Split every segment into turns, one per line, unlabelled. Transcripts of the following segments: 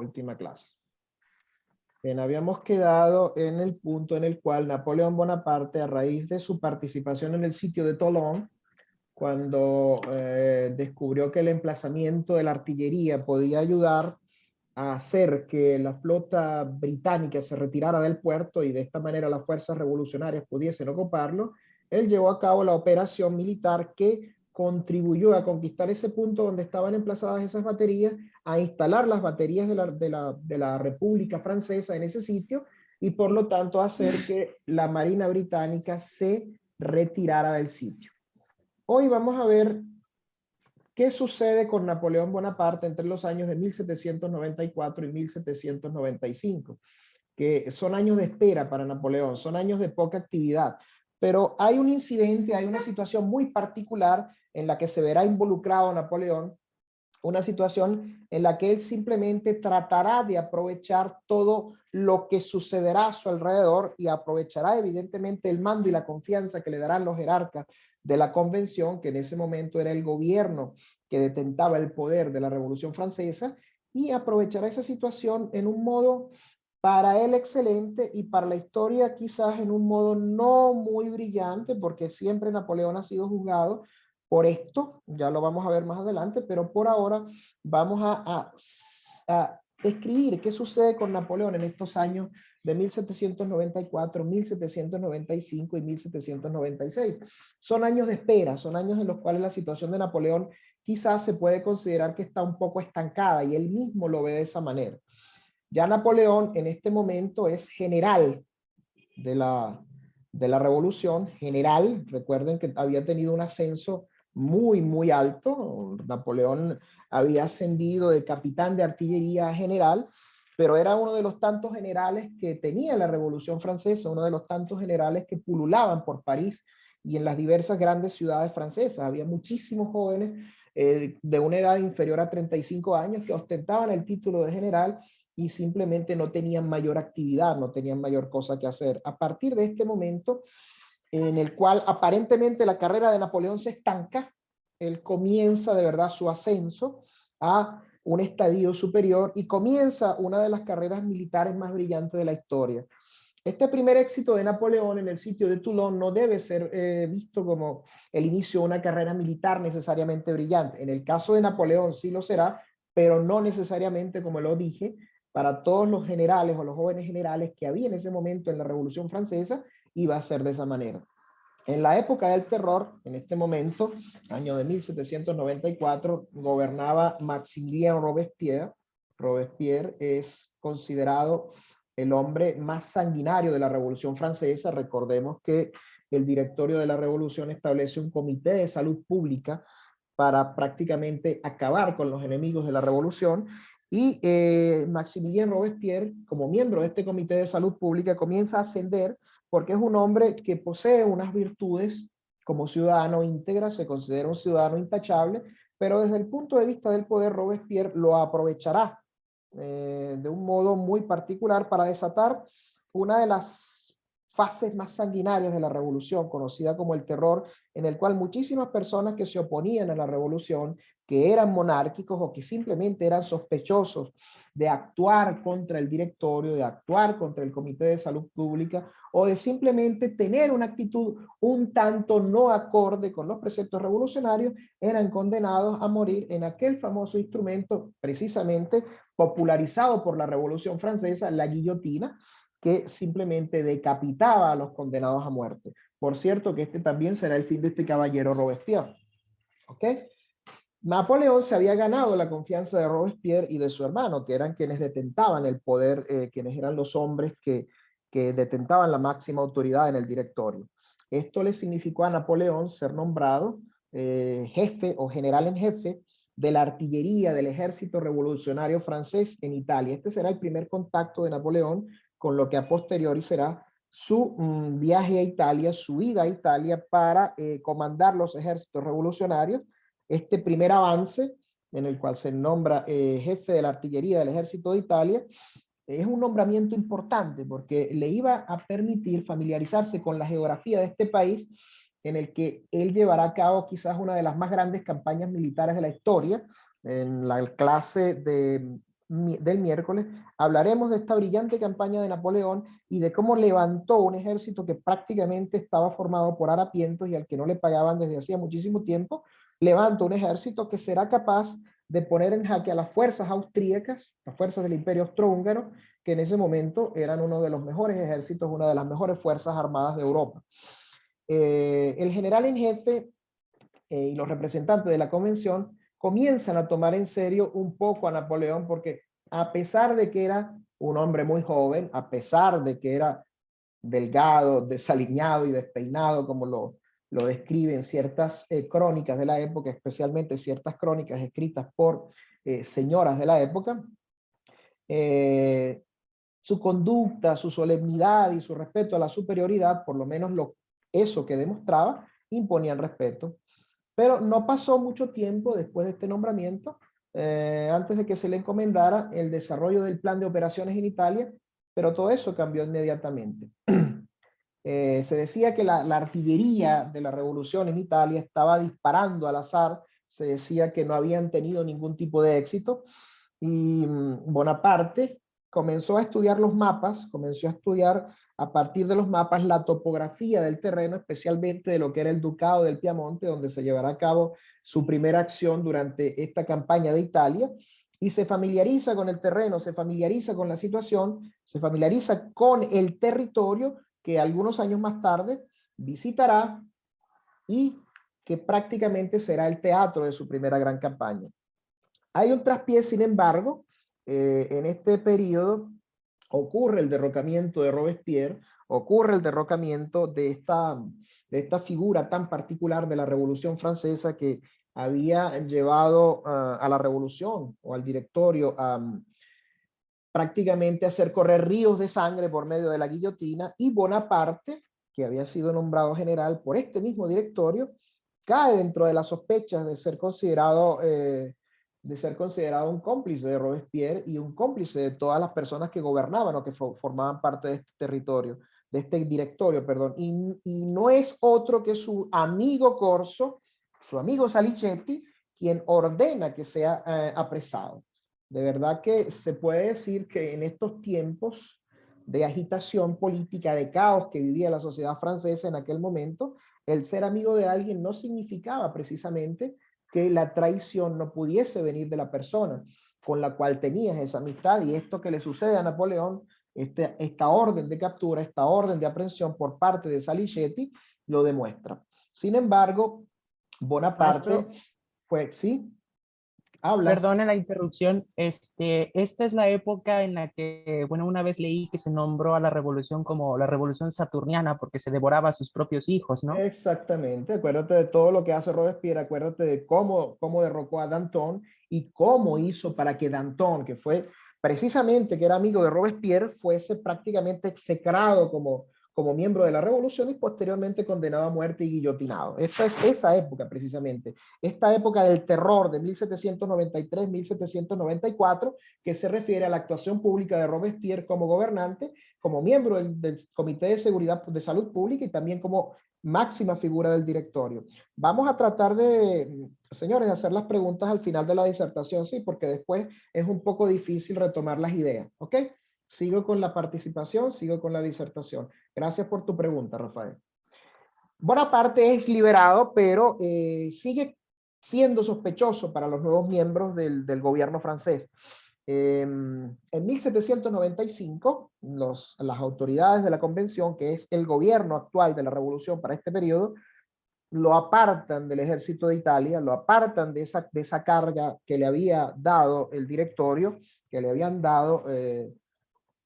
última clase. Bien, habíamos quedado en el punto en el cual Napoleón Bonaparte, a raíz de su participación en el sitio de Toulon, cuando descubrió que el emplazamiento de la artillería podía ayudar a hacer que la flota británica se retirara del puerto y de esta manera las fuerzas revolucionarias pudiesen ocuparlo, él llevó a cabo la operación militar que contribuyó a conquistar ese punto donde estaban emplazadas esas baterías, a instalar las baterías de la República Francesa en ese sitio y por lo tanto hacer que la Marina Británica se retirara del sitio. Hoy vamos a ver qué sucede con Napoleón Bonaparte entre los años de 1794 y 1795, que son años de espera para Napoleón, son años de poca actividad. Pero hay un incidente, hay una situación muy particular en la que se verá involucrado Napoleón, una situación en la que él simplemente tratará de aprovechar todo lo que sucederá a su alrededor y aprovechará evidentemente el mando y la confianza que le darán los jerarcas de la convención, que en ese momento era el gobierno que detentaba el poder de la Revolución Francesa, y aprovechará esa situación en un modo para él excelente y para la historia quizás en un modo no muy brillante, porque siempre Napoleón ha sido juzgado por esto, ya lo vamos a ver más adelante, pero por ahora vamos a describir qué sucede con Napoleón en estos años de 1794, 1795 y 1796. Son años de espera, son años en los cuales la situación de Napoleón quizás se puede considerar que está un poco estancada y él mismo lo ve de esa manera. Ya Napoleón en este momento es general de la revolución, general, recuerden que había tenido un ascenso muy alto, Napoleón había ascendido de capitán de artillería a general, pero era uno de los tantos generales que tenía la Revolución Francesa, uno de los tantos generales que pululaban por París y en las diversas grandes ciudades francesas. Había muchísimos jóvenes de una edad inferior a 35 años que ostentaban el título de general y simplemente no tenían mayor actividad, no tenían mayor cosa que hacer. A partir de este momento, en el cual aparentemente la carrera de Napoleón se estanca, él comienza de verdad su ascenso a un estadio superior y comienza una de las carreras militares más brillantes de la historia. Este primer éxito de Napoleón en el sitio de Toulon no debe ser visto como el inicio de una carrera militar necesariamente brillante. En el caso de Napoleón sí lo será, pero no necesariamente, como lo dije, para todos los generales o los jóvenes generales que había en ese momento en la Revolución Francesa, iba a ser de esa manera. En la época del terror, en este momento, año de 1794, gobernaba Maximilien Robespierre. Robespierre es considerado el hombre más sanguinario de la Revolución Francesa. Recordemos que el directorio de la Revolución establece un comité de salud pública para prácticamente acabar con los enemigos de la Revolución. Y Maximilien Robespierre, como miembro de este comité de salud pública, comienza a ascender porque es un hombre que posee unas virtudes como ciudadano íntegra, se considera un ciudadano intachable, pero desde el punto de vista del poder, Robespierre lo aprovechará de un modo muy particular para desatar una de las fases más sanguinarias de la revolución, conocida como el terror, en el cual muchísimas personas que se oponían a la revolución, que eran monárquicos o que simplemente eran sospechosos de actuar contra el directorio, de actuar contra el Comité de Salud Pública o de simplemente tener una actitud un tanto no acorde con los preceptos revolucionarios, eran condenados a morir en aquel famoso instrumento precisamente popularizado por la Revolución Francesa, la guillotina, que simplemente decapitaba a los condenados a muerte. Por cierto que este también será el fin de este caballero Robespierre. ¿Ok? Napoleón se había ganado la confianza de Robespierre y de su hermano, que eran quienes detentaban el poder, quienes eran los hombres que detentaban la máxima autoridad en el directorio. Esto le significó a Napoleón ser nombrado jefe o general en jefe de la artillería del ejército revolucionario francés en Italia. Este será el primer contacto de Napoleón con lo que a posteriori será su viaje a Italia, su ida a Italia para comandar los ejércitos revolucionarios. Este primer avance, en el cual se nombra jefe de la artillería del ejército de Italia, es un nombramiento importante porque le iba a permitir familiarizarse con la geografía de este país, en el que él llevará a cabo quizás una de las más grandes campañas militares de la historia, en la clase de del miércoles, hablaremos de esta brillante campaña de Napoleón y de cómo levantó un ejército que prácticamente estaba formado por harapientos y al que no le pagaban desde hacía muchísimo tiempo. Levanta un ejército que será capaz de poner en jaque a las fuerzas austríacas, las fuerzas del Imperio Austrohúngaro, que en ese momento eran uno de los mejores ejércitos, una de las mejores fuerzas armadas de Europa. El general en jefe y los representantes de la convención comienzan a tomar en serio un poco a Napoleón, porque a pesar de que era un hombre muy joven, a pesar de que era delgado, desaliñado y despeinado, como lo describen ciertas crónicas de la época, especialmente ciertas crónicas escritas por señoras de la época, su conducta, su solemnidad y su respeto a la superioridad, por lo menos eso que demostraba, imponían respeto. Pero no pasó mucho tiempo después de este nombramiento, antes de que se le encomendara el desarrollo del plan de operaciones en Italia, pero todo eso cambió inmediatamente. Se decía que la artillería de la revolución en Italia estaba disparando al azar, se decía que no habían tenido ningún tipo de éxito, y Bonaparte comenzó a estudiar los mapas, comenzó a estudiar a partir de los mapas la topografía del terreno, especialmente de lo que era el Ducado del Piamonte, donde se llevará a cabo su primera acción durante esta campaña de Italia, y se familiariza con el terreno, se familiariza con la situación, se familiariza con el territorio que algunos años más tarde visitará y que prácticamente será el teatro de su primera gran campaña. Hay un traspié, sin embargo, en este periodo ocurre el derrocamiento de Robespierre, ocurre el derrocamiento de esta figura tan particular de la Revolución Francesa que había llevado a la revolución o al directorio a prácticamente hacer correr ríos de sangre por medio de la guillotina, y Bonaparte, que había sido nombrado general por este mismo directorio, cae dentro de las sospechas de ser considerado un cómplice de Robespierre y un cómplice de todas las personas que gobernaban o que formaban parte de este territorio, de este directorio, perdón, y no es otro que su amigo Corso, su amigo Salicetti, quien ordena que sea apresado. De verdad que se puede decir que en estos tiempos de agitación política, de caos que vivía la sociedad francesa en aquel momento, el ser amigo de alguien no significaba precisamente que la traición no pudiese venir de la persona con la cual tenías esa amistad, y esto que le sucede a Napoleón, esta orden de captura, esta orden de aprehensión por parte de Salicetti, lo demuestra. Sin embargo, Bonaparte
Maestro,
fue, ¿sí? ¿Hablas?
perdone la interrupción. Esta es la época en la que, bueno, una vez leí que se nombró a la revolución como la revolución saturniana porque se devoraba a sus propios hijos, ¿no?
Exactamente, acuérdate de todo lo que hace Robespierre, acuérdate de cómo derrocó a Danton y cómo hizo para que Danton, que fue precisamente que era amigo de Robespierre, fuese prácticamente execrado como miembro de la revolución y posteriormente condenado a muerte y guillotinado. Esta es esa época precisamente, esta época del terror de 1793-1794, que se refiere a la actuación pública de Robespierre como gobernante, como miembro del Comité de Seguridad de Salud Pública y también como máxima figura del directorio. Vamos a tratar de, señores, hacer las preguntas al final de la disertación, sí, porque después es un poco difícil retomar las ideas, ¿ok? Sigo con la participación, sigo con la disertación. Gracias por tu pregunta, Rafael. Bonaparte es liberado, pero sigue siendo sospechoso para los nuevos miembros del gobierno francés. En 1795, las autoridades de la convención, que es el gobierno actual de la revolución para este periodo, lo apartan del ejército de Italia, lo apartan de esa carga que le había dado el directorio, que le habían dado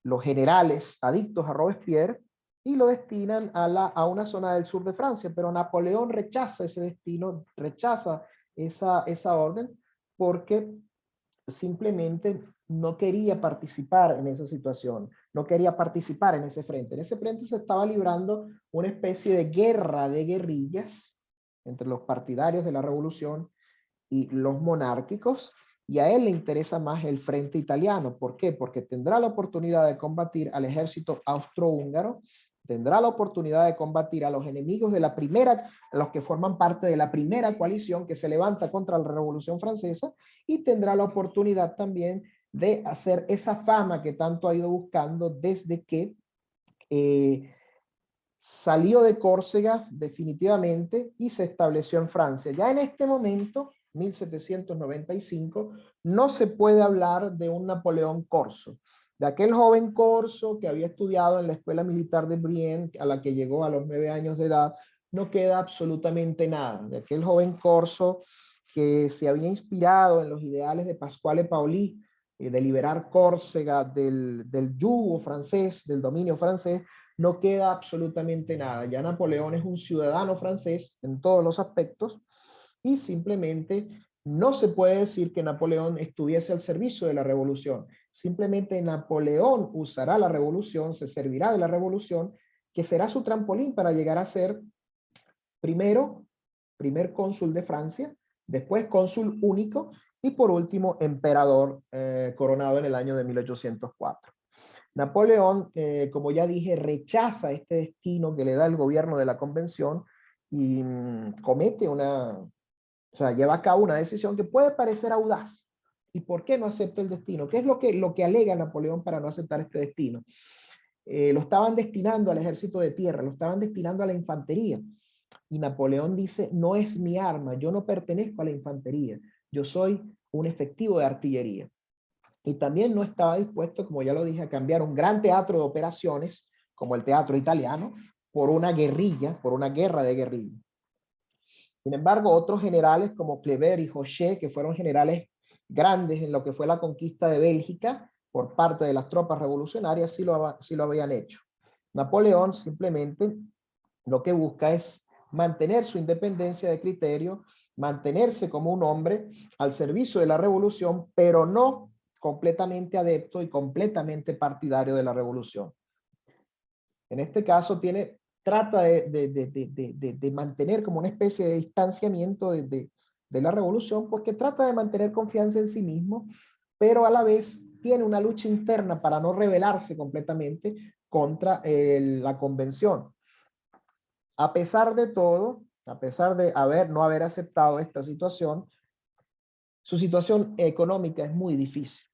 los generales adictos a Robespierre, y lo destinan a una zona del sur de Francia, pero Napoleón rechaza ese destino, rechaza esa orden, porque simplemente no quería participar en esa situación, no quería participar en ese frente. En ese frente se estaba librando una especie de guerra de guerrillas entre los partidarios de la revolución y los monárquicos, y a él le interesa más el frente italiano. ¿Por qué? Porque tendrá la oportunidad de combatir al ejército austrohúngaro, tendrá la oportunidad de combatir a los enemigos de la primera, a los que forman parte de la primera coalición que se levanta contra la Revolución Francesa, y tendrá la oportunidad también de hacer esa fama que tanto ha ido buscando desde que salió de Córcega definitivamente y se estableció en Francia. Ya en este momento, 1795, no se puede hablar de un Napoleón corso, de aquel joven corso que había estudiado en la Escuela Militar de Brienne, a la que llegó a los 9 años de edad. No queda absolutamente nada de aquel joven corso que se había inspirado en los ideales de Pasquale Paoli, de liberar Córcega del yugo francés, del dominio francés. No queda absolutamente nada. Ya Napoleón es un ciudadano francés en todos los aspectos y simplemente no se puede decir que Napoleón estuviese al servicio de la revolución. Simplemente Napoleón usará la revolución, se servirá de la revolución, que será su trampolín para llegar a ser primer cónsul de Francia, después cónsul único y por último emperador coronado en el año de 1804. Napoleón, como ya dije, rechaza este destino que le da el gobierno de la convención y lleva a cabo una decisión que puede parecer audaz. ¿Y por qué no acepta el destino? ¿Qué es lo que alega Napoleón para no aceptar este destino? Lo estaban destinando al ejército de tierra, lo estaban destinando a la infantería. Y Napoleón dice, no es mi arma, yo no pertenezco a la infantería, yo soy un efectivo de artillería. Y también no estaba dispuesto, como ya lo dije, a cambiar un gran teatro de operaciones, como el teatro italiano, por una guerrilla, por una guerra de guerrilla. Sin embargo, otros generales como Kleber y José, que fueron generales grandes en lo que fue la conquista de Bélgica por parte de las tropas revolucionarias, sí lo habían hecho. Napoleón simplemente lo que busca es mantener su independencia de criterio, mantenerse como un hombre al servicio de la revolución, pero no completamente adepto y completamente partidario de la revolución. En este caso trata de mantener como una especie de distanciamiento de la revolución, porque trata de mantener confianza en sí mismo, pero a la vez tiene una lucha interna para no rebelarse completamente contra la convención. A pesar de todo, a pesar de no haber aceptado esta situación, su situación económica es muy difícil.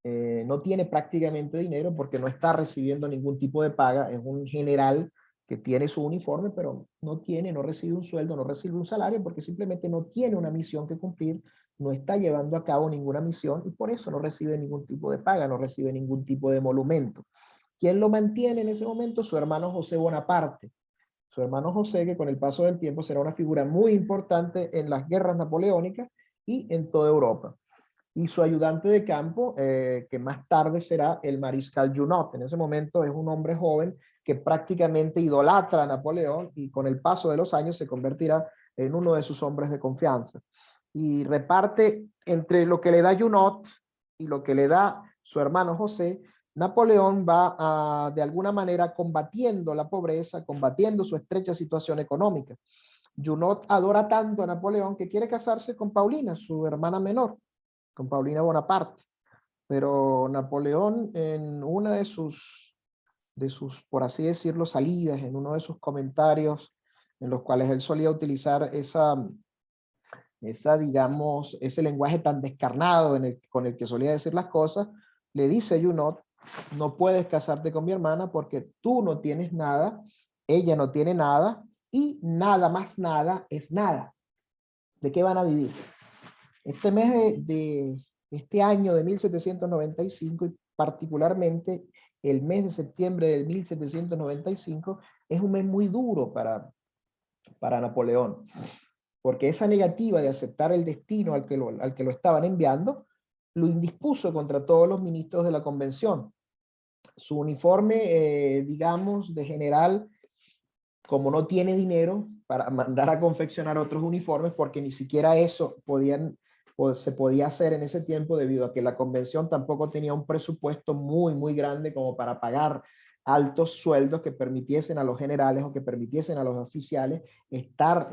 No tiene prácticamente dinero porque no está recibiendo ningún tipo de paga. Es un general que tiene su uniforme, pero no recibe un sueldo, no recibe un salario porque simplemente no tiene una misión que cumplir, no está llevando a cabo ninguna misión y por eso no recibe ningún tipo de paga, no recibe ningún tipo de emolumento. ¿Quién lo mantiene en ese momento? Su hermano José Bonaparte. Su hermano José, que con el paso del tiempo será una figura muy importante en las guerras napoleónicas y en toda Europa. Y su ayudante de campo, que más tarde será el mariscal Junot. En ese momento es un hombre joven que prácticamente idolatra a Napoleón y con el paso de los años se convertirá en uno de sus hombres de confianza. Y reparte entre lo que le da Junot y lo que le da su hermano José. Napoleón va de alguna manera combatiendo la pobreza, combatiendo su estrecha situación económica. Junot adora tanto a Napoleón que quiere casarse con Paulina, su hermana menor, con Paulina Bonaparte. Pero Napoleón en una de sus, por así decirlo, salidas, en uno de sus comentarios, en los cuales él solía utilizar digamos, ese lenguaje tan descarnado con el que solía decir las cosas, le dice a Junot, no puedes casarte con mi hermana porque tú no tienes nada, ella no tiene nada y nada más nada es nada. ¿De qué van a vivir? Este mes este año de 1795 y particularmente el mes de septiembre de 1795 es un mes muy duro para Napoleón, porque esa negativa de aceptar el destino al que lo estaban enviando lo indispuso contra todos los ministros de la convención. Su uniforme, digamos, de general, como no tiene dinero para mandar a confeccionar otros uniformes, porque ni siquiera eso se podía hacer en ese tiempo debido a que la convención tampoco tenía un presupuesto muy, muy grande como para pagar altos sueldos que permitiesen a los generales o que permitiesen a los oficiales estar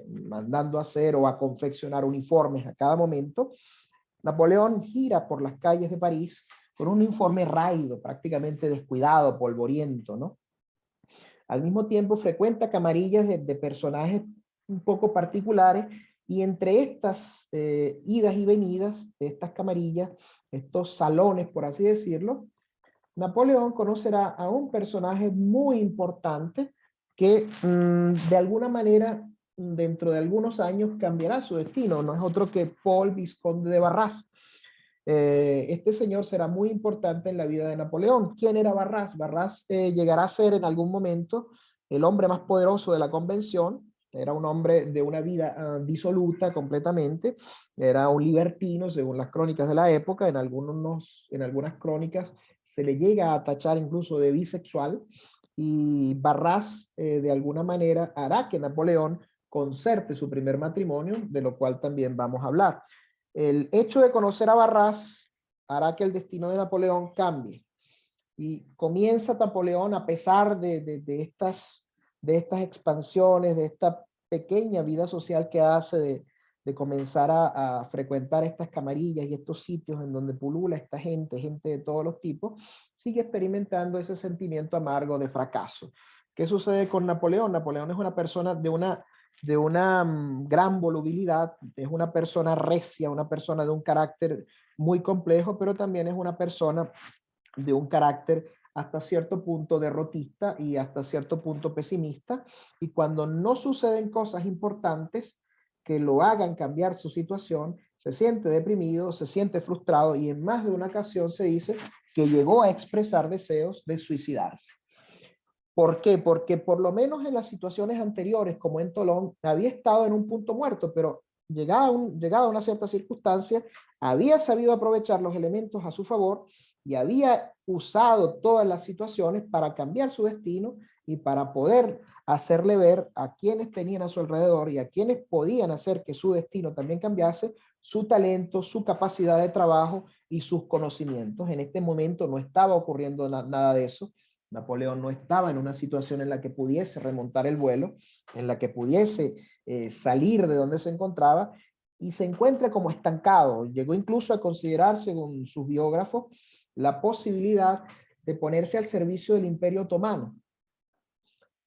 mandando a hacer o a confeccionar uniformes a cada momento. Napoleón gira por las calles de París con un uniforme raído, prácticamente descuidado, polvoriento, ¿no? Al mismo tiempo frecuenta camarillas de personajes un poco particulares y entre estas idas y venidas de estas camarillas estos salones, por así decirlo, Napoleón conocerá a un personaje muy importante que de alguna manera, dentro de algunos años, cambiará su destino. No es otro que Paul Visconde de Barras. Este señor será muy importante en la vida de Napoleón. ¿Quién era Barras? Barras llegará a ser en algún momento el hombre más poderoso de la convención. Era un hombre de una vida disoluta completamente. Era un libertino, según las crónicas de la época. En algunas crónicas se le llega a tachar incluso de bisexual. Y Barras, de alguna manera, hará que Napoleón concerte su primer matrimonio, de lo cual también vamos a hablar. El hecho de conocer a Barras hará que el destino de Napoleón cambie. Y comienza Napoleón, a pesar de estas expansiones, de esta pequeña vida social que hace, de comenzar a frecuentar estas camarillas y estos sitios en donde pulula esta gente de todos los tipos, sigue experimentando ese sentimiento amargo de fracaso. ¿Qué sucede con Napoleón? Napoleón es una persona de una gran volubilidad, es una persona recia, una persona de un carácter muy complejo, pero también es una persona de un carácter hasta cierto punto derrotista y hasta cierto punto pesimista, y cuando no suceden cosas importantes que lo hagan cambiar su situación, se siente deprimido, se siente frustrado, y en más de una ocasión se dice que llegó a expresar deseos de suicidarse. ¿Por qué? Porque por lo menos en las situaciones anteriores, como en Tolón, había estado en un punto muerto, pero llegada a una cierta circunstancia, había sabido aprovechar los elementos a su favor y había usado todas las situaciones para cambiar su destino y para poder hacerle ver a quienes tenían a su alrededor y a quienes podían hacer que su destino también cambiase, su talento, su capacidad de trabajo y sus conocimientos. En este momento no estaba ocurriendo nada de eso. Napoleón no estaba en una situación en la que pudiese remontar el vuelo, en la que pudiese salir de donde se encontraba, y se encuentra como estancado. Llegó incluso a considerar, según sus biógrafos, la posibilidad de ponerse al servicio del Imperio Otomano,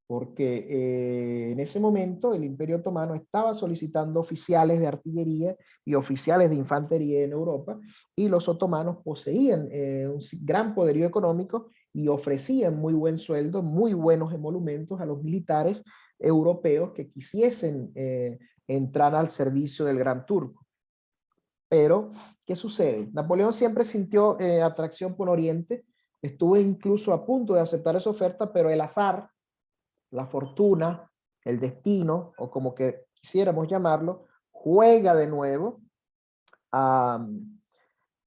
porque en ese momento el Imperio Otomano estaba solicitando oficiales de artillería y oficiales de infantería en Europa, y los otomanos poseían un gran poderío económico y ofrecían muy buen sueldo, muy buenos emolumentos a los militares europeos que quisiesen entrar al servicio del Gran Turco. Pero, ¿qué sucede? Napoleón siempre sintió atracción por Oriente, estuvo incluso a punto de aceptar esa oferta, pero el azar, la fortuna, el destino, o como que quisiéramos llamarlo, juega de nuevo a,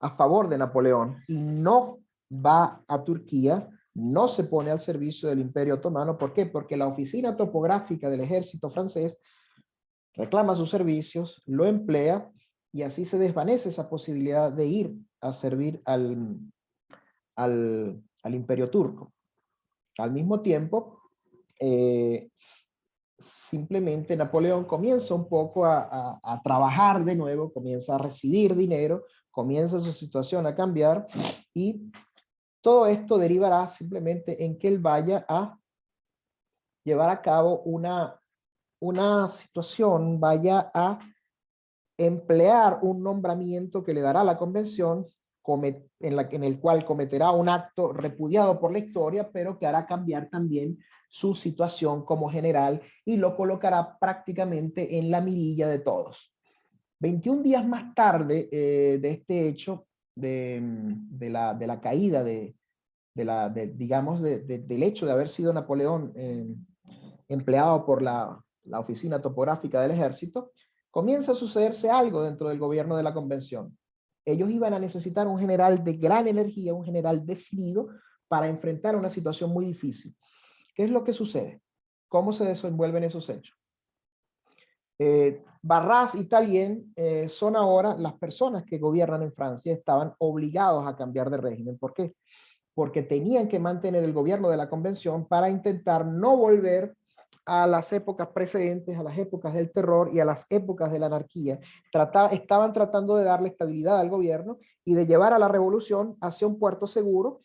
a favor de Napoleón y no va a Turquía, no se pone al servicio del Imperio Otomano. ¿Por qué? Porque la oficina topográfica del ejército francés reclama sus servicios, lo emplea, y así se desvanece esa posibilidad de ir a servir al Imperio Turco. Al mismo tiempo, simplemente Napoleón comienza un poco a trabajar de nuevo, comienza a recibir dinero, comienza su situación a cambiar, y todo esto derivará simplemente en que él vaya a llevar a cabo una situación, vaya a emplear un nombramiento que le dará la convención, en el cual cometerá un acto repudiado por la historia, pero que hará cambiar también su situación como general y lo colocará prácticamente en la mirilla de todos. 21 días más tarde de este hecho, de la caída digamos, del hecho de haber sido Napoleón empleado por la oficina topográfica del ejército, comienza a sucederse algo dentro del gobierno de la convención. Ellos iban a necesitar un general de gran energía, un general decidido para enfrentar una situación muy difícil. ¿Qué es lo que sucede? ¿Cómo se desenvuelven esos hechos? Barras y Tallien son ahora las personas que gobiernan en Francia. Estaban obligados a cambiar de régimen. ¿Por qué? Porque tenían que mantener el gobierno de la convención para intentar no volver a las épocas precedentes, a las épocas del terror y a las épocas de la anarquía. Estaban tratando de darle estabilidad al gobierno y de llevar a la revolución hacia un puerto seguro,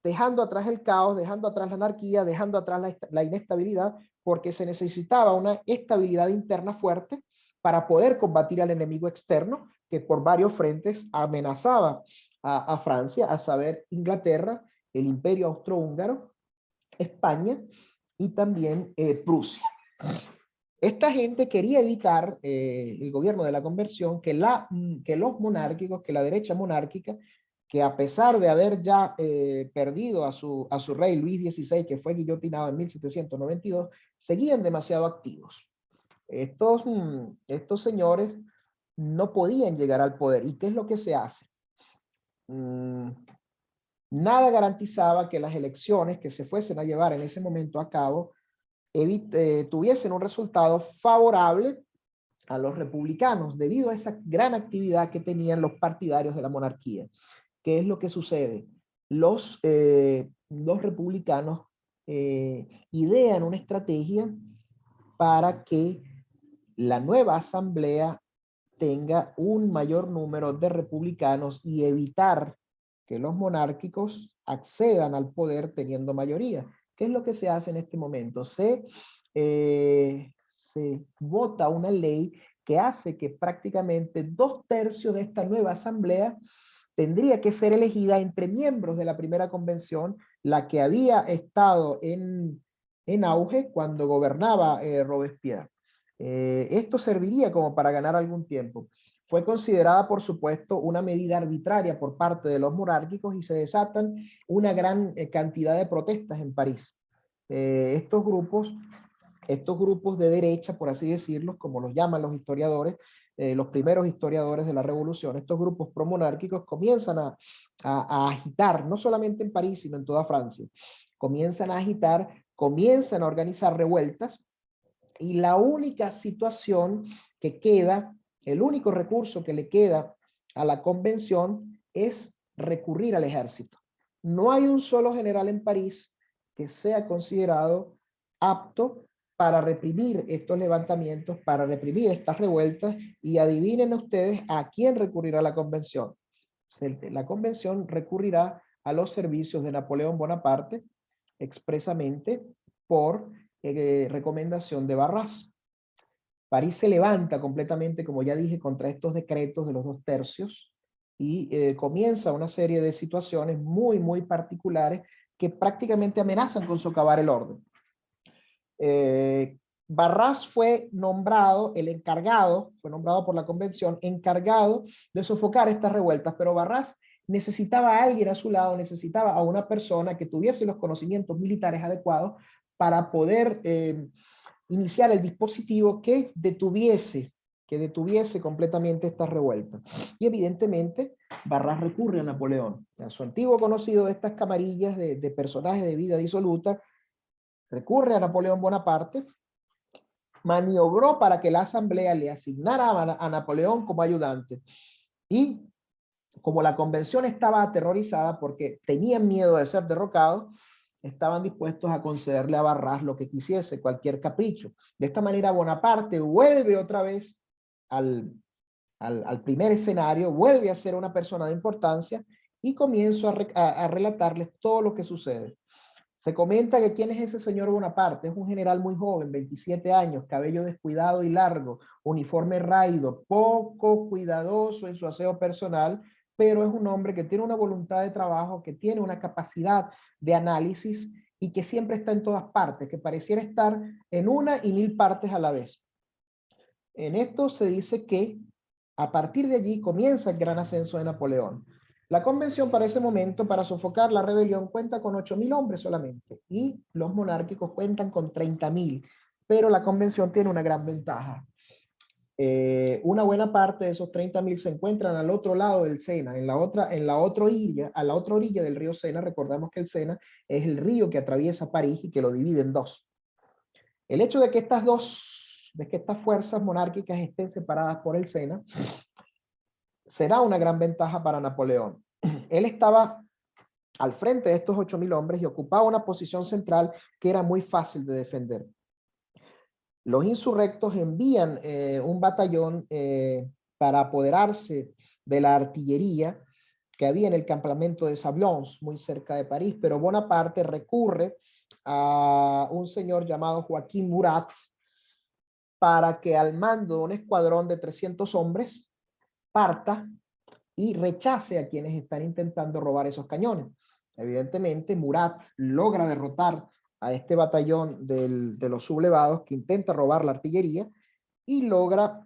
dejando atrás el caos, dejando atrás la anarquía, dejando atrás la inestabilidad, porque se necesitaba una estabilidad interna fuerte para poder combatir al enemigo externo que por varios frentes amenazaba a Francia, a saber, Inglaterra, el Imperio Austrohúngaro, España y también Prusia. Esta gente quería evitar, el gobierno de la conversión, que los monárquicos, que la derecha monárquica, que a pesar de haber ya perdido a su rey Luis XVI, que fue guillotinado en 1792, seguían demasiado activos. Estos señores no podían llegar al poder. ¿Y qué es lo que se hace? Nada garantizaba que las elecciones que se fuesen a llevar en ese momento a cabo tuviesen un resultado favorable a los republicanos debido a esa gran actividad que tenían los partidarios de la monarquía. ¿Qué es lo que sucede? Los republicanos idean una estrategia para que la nueva asamblea tenga un mayor número de republicanos y evitar que los monárquicos accedan al poder teniendo mayoría. ¿Qué es lo que se hace en este momento? Se vota una ley que hace que prácticamente 2/3 de esta nueva asamblea tendría que ser elegida entre miembros de la primera convención, la que había estado en auge cuando gobernaba Robespierre. Esto serviría como para ganar algún tiempo. Fue considerada, por supuesto, una medida arbitraria por parte de los monárquicos y se desatan una gran cantidad de protestas en París. Estos grupos de derecha, por así decirlo, como los llaman los historiadores, los primeros historiadores de la revolución, estos grupos promonárquicos comienzan a agitar, no solamente en París, sino en toda Francia. Comienzan a agitar, comienzan a organizar revueltas, y la única situación que queda, el único recurso que le queda a la convención es recurrir al ejército. No hay un solo general en París que sea considerado apto para reprimir estos levantamientos, para reprimir estas revueltas, y adivinen ustedes a quién recurrirá la convención. La convención recurrirá a los servicios de Napoleón Bonaparte, expresamente por recomendación de Barras. París se levanta completamente, como ya dije, contra estos decretos de los 2/3 y comienza una serie de situaciones muy, muy particulares que prácticamente amenazan con socavar el orden. Barras fue nombrado fue nombrado por la convención, encargado de sofocar estas revueltas, pero Barras necesitaba a alguien a su lado, necesitaba a una persona que tuviese los conocimientos militares adecuados para poder iniciar el dispositivo que detuviese completamente esta revuelta. Y evidentemente Barras recurre a Napoleón, a su antiguo conocido de estas camarillas de personajes de vida disoluta, recurre a Napoleón Bonaparte, maniobró para que la asamblea le asignara a Napoleón como ayudante. Y como la convención estaba aterrorizada porque tenían miedo de ser derrocados, estaban dispuestos a concederle a Barras lo que quisiese, cualquier capricho. De esta manera Bonaparte vuelve otra vez al primer escenario, vuelve a ser una persona de importancia y comienzo a relatarles todo lo que sucede. Se comenta que quién es ese señor Bonaparte. Es un general muy joven, 27 años, cabello descuidado y largo, uniforme raído, poco cuidadoso en su aseo personal, pero es un hombre que tiene una voluntad de trabajo, que tiene una capacidad de análisis y que siempre está en todas partes, que pareciera estar en una y 1000 partes a la vez. En esto se dice que a partir de allí comienza el gran ascenso de Napoleón. La convención para ese momento, para sofocar la rebelión, cuenta con 8.000 hombres solamente y los monárquicos cuentan con 30.000, pero la convención tiene una gran ventaja. Una buena parte de esos 30.000 se encuentran al otro lado del Sena, a la otra orilla del río Sena. Recordamos que el Sena es el río que atraviesa París y que lo divide en dos. El hecho de que estas fuerzas monárquicas estén separadas por el Sena será una gran ventaja para Napoleón. Él estaba al frente de estos 8.000 hombres y ocupaba una posición central que era muy fácil de defender. Los insurrectos envían un batallón para apoderarse de la artillería que había en el campamento de Sablons, muy cerca de París, pero Bonaparte recurre a un señor llamado Joaquín Murat para que al mando de un escuadrón de 300 hombres parta y rechace a quienes están intentando robar esos cañones. Evidentemente, Murat logra derrotar a este batallón de los sublevados que intenta robar la artillería y logra